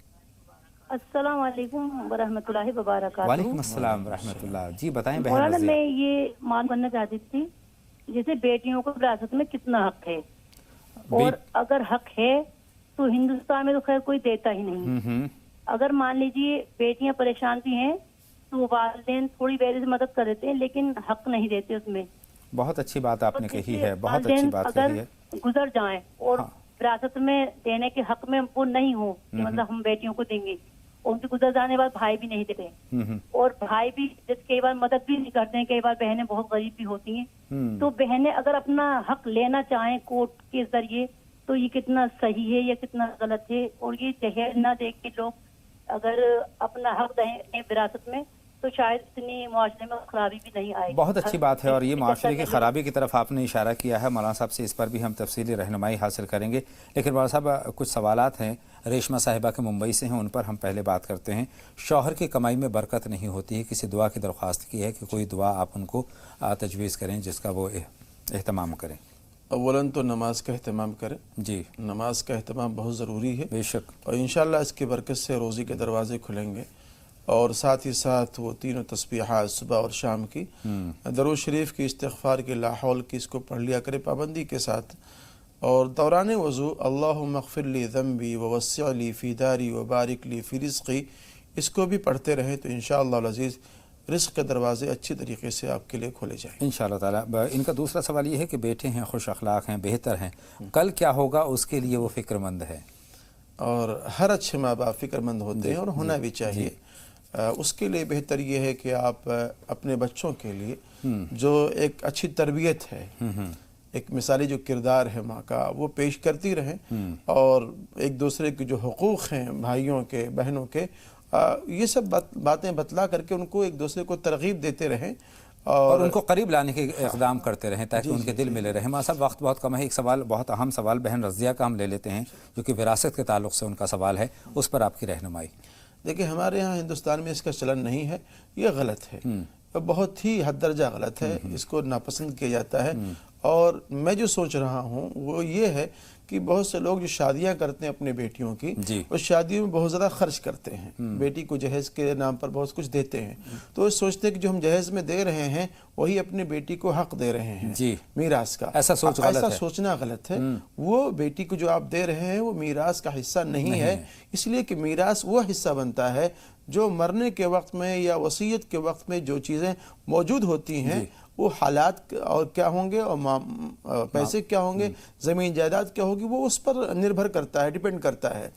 अस्सलाम वालेकुम वरहमतुल्लाहि वबरकातुहू। वालेकुम अस्सलाम वरहमतुल्लाह। जी बताएं बहन मौलाना, रज़िया। मैं ये मालूम करना चाहती थी, जैसे बेटियों को विरासत में कितना हक है, और अगर हक है तो हिंदुस्तान में तो खैर कोई देता ही नहीं। अगर मान लीजिए बेटियां परेशान भी हैं तो वालिदैन थोड़ी वैसे से मदद कर देते हैं लेकिन हक नहीं देते उसमें। बहुत अच्छी बात आपने कही है, बहुत अच्छी बात कही है। गुजर जाएं और विरासत में देने के हक में वो नहीं हो कि मतलब हम बेटियों को देंगे, उनके गुजर जाने के बाद भाई भी नहीं देते, और भाई भी कई बार मदद भी नहीं करते हैं, कई बार बहनें बहुत गरीब भी होती हैं। तो बहनें अगर अपना हक लेना चाहें कोर्ट के जरिए तो ये कितना सही है या कितना गलत है? और ये जहेज ना दे के लोग अगर अपना हक दें विरासत में तो शायद इतनी मुआशरे में खराबी भी नहीं आएगी। बहुत अच्छी बात है, और ये मुआशरे की खराबी की तरफ आपने इशारा किया है। मौलाना साहब से इस पर भी हम तफसीली रहनुमाई हासिल करेंगे, लेकिन मौलाना साहब कुछ सवालात हैं रेशमा साहिबा के मुंबई से हैं, उन पर हम पहले बात करते हैं। शौहर की कमाई में बरकत नहीं होती है, किसी दुआ की दरख्वास्त की है कि कोई दुआ आप उनको तजवीज़ करें जिसका वो एहतमाम करें। अव्वलन तो नमाज का एहतमाम करें। जी, नमाज का एहतमाम बहुत ज़रूरी है बेशक, और इंशाअल्लाह इसकी बरकत से रोज़ी के दरवाजे खुलेंगे। और साथ ही साथ वो 3 तस्बीहात सुबह और शाम की, दरूद शरीफ की, इस्तिग़फ़ार की, ला हौल की, इसको पढ़ लिया करें पाबंदी के साथ। और दौरान वज़ू अल्लाहुम्मा अग़फ़िर ली ज़ंबी व वस्सिअ ली फ़ी दारी व बारिक ली फ़ी रिज़्क़ी, इसको भी पढ़ते रहें तो इंशाअल्लाह अज़ीज़ रिज़्क़ के दरवाजे अच्छी तरीके से आपके लिए खोले जाएँ इंशाअल्लाह ताला। इनका दूसरा सवाल ये है कि बेटे हैं, खुश अखलाक हैं, बेहतर हैं, कल क्या होगा उसके लिए वो फ़िक्रमंद है। और हर अच्छे माँ बाप फ़िक्रमंद होते हैं और होना भी चाहिए। उसके लिए बेहतर ये है कि आप अपने बच्चों के लिए जो एक अच्छी तरबियत है, एक मिसाली जो किरदार है माँ का, वो पेश करती रहें, और एक दूसरे के जो हुकूक़ हैं भाइयों के, बहनों के, ये सब बातें बतला करके उनको एक दूसरे को तरगीब देते रहें और उनको करीब लाने के इक़दाम करते रहें ताकि उनके दिल मिले रहें। माँ साहब वक्त बहुत कम है, एक सवाल बहुत अहम सवाल बहन रज़िया का हम ले लेते हैं जो कि विरासत के ताल्लुक़ से उनका सवाल है, उस पर आपकी रहनुमाई। देखिए, हमारे यहाँ हिंदुस्तान में इसका चलन नहीं है, ये गलत है, बहुत ही हद दर्जा गलत है, इसको नापसंद किया जाता है। और मैं जो सोच रहा हूँ वो ये है کہ بہت سے لوگ جو شادیاں کرتے ہیں اپنے بیٹیوں کی، اس شادیوں میں بہت زیادہ خرچ کرتے ہیں، بیٹی کو جہیز کے نام پر بہت کچھ دیتے ہیں، تو وہ سوچتے ہیں کہ جو ہم جہیز میں دے رہے ہیں وہی اپنی بیٹی کو حق دے رہے ہیں میراث کا۔ ایسا سوچنا غلط ہے۔ وہ بیٹی کو جو آپ دے رہے ہیں وہ میراث کا حصہ نہیں ہے، اس لیے کہ میراث وہ حصہ بنتا ہے جو مرنے کے وقت میں یا وصیت کے وقت میں جو چیزیں موجود ہوتی ہیں وہ حالات اور کیا ہوں گے اور پیسے کیا ہوں گے، زمین جائیداد کیا ہوگی، وہ اس پر نربھر کرتا ہے، ڈیپینڈ کرتا ہے۔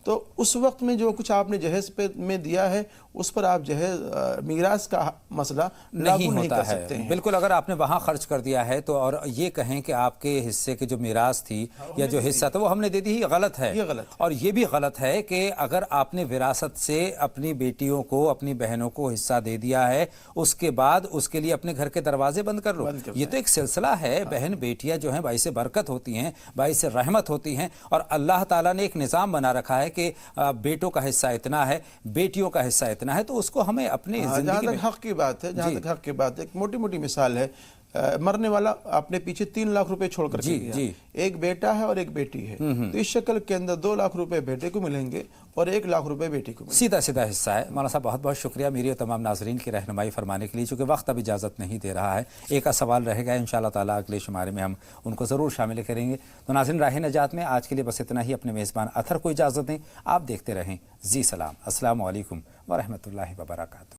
تو اس وقت میں جو کچھ آپ نے جہیز میں دیا ہے اس پر آپ جہیز میراث کا مسئلہ لاگو نہیں کر سکتے ہیں۔ بالکل، اگر آپ نے وہاں خرچ کر دیا ہے تو اور یہ کہیں کہ آپ کے حصے کے جو میراث تھی یا جو حصہ تھا وہ ہم نے دے دی، یہ غلط ہے۔ اور یہ بھی غلط ہے کہ اگر آپ نے وراثت سے اپنی بیٹیوں کو، اپنی بہنوں کو حصہ دے دیا ہے، اس کے بعد اس کے لیے اپنے گھر کے دروازے بند کر لو۔ یہ تو ایک سلسلہ ہے، بہن بیٹیاں جو ہیں باعث برکت ہوتی ہیں، باعث رحمت ہوتی ہیں، اور اللہ تعالیٰ نے ایک نظام بنا رکھا ہے کہ بیٹوں کا حصہ اتنا ہے، بیٹیوں کا حصہ اتنا ہے، تو اس کو ہمیں اپنی زندگی جہاں تک حق کی بات ہے، ایک موٹی موٹی مثال ہے، مرنے والا اپنے پیچھے 3 لاکھ روپے چھوڑ کر کے گیا، ایک بیٹا ہے اور ایک بیٹی ہے، تو اس شکل کے اندر 2 لاکھ روپے بیٹے کو ملیں گے اور 1 لاکھ روپے بیٹی کو ملیں گے۔ سیدھا سیدھا حصہ ہے۔ مولانا صاحب بہت بہت شکریہ میری اور تمام ناظرین کی رہنمائی فرمانے کے لیے، چونکہ وقت اب اجازت نہیں دے رہا ہے۔ ایک سوال رہے گا، انشاءاللہ تعالیٰ اگلے شمارے میں ہم ان کو ضرور شامل کریں گے۔ تو ناظرین، راہ نجات میں آج کے لیے بس اتنا ہی۔ اپنے میزبان اطہر کو اجازت دیں، آپ دیکھتے رہیں زی سلام۔ السلام علیکم ورحمۃ اللہ وبرکاتہ۔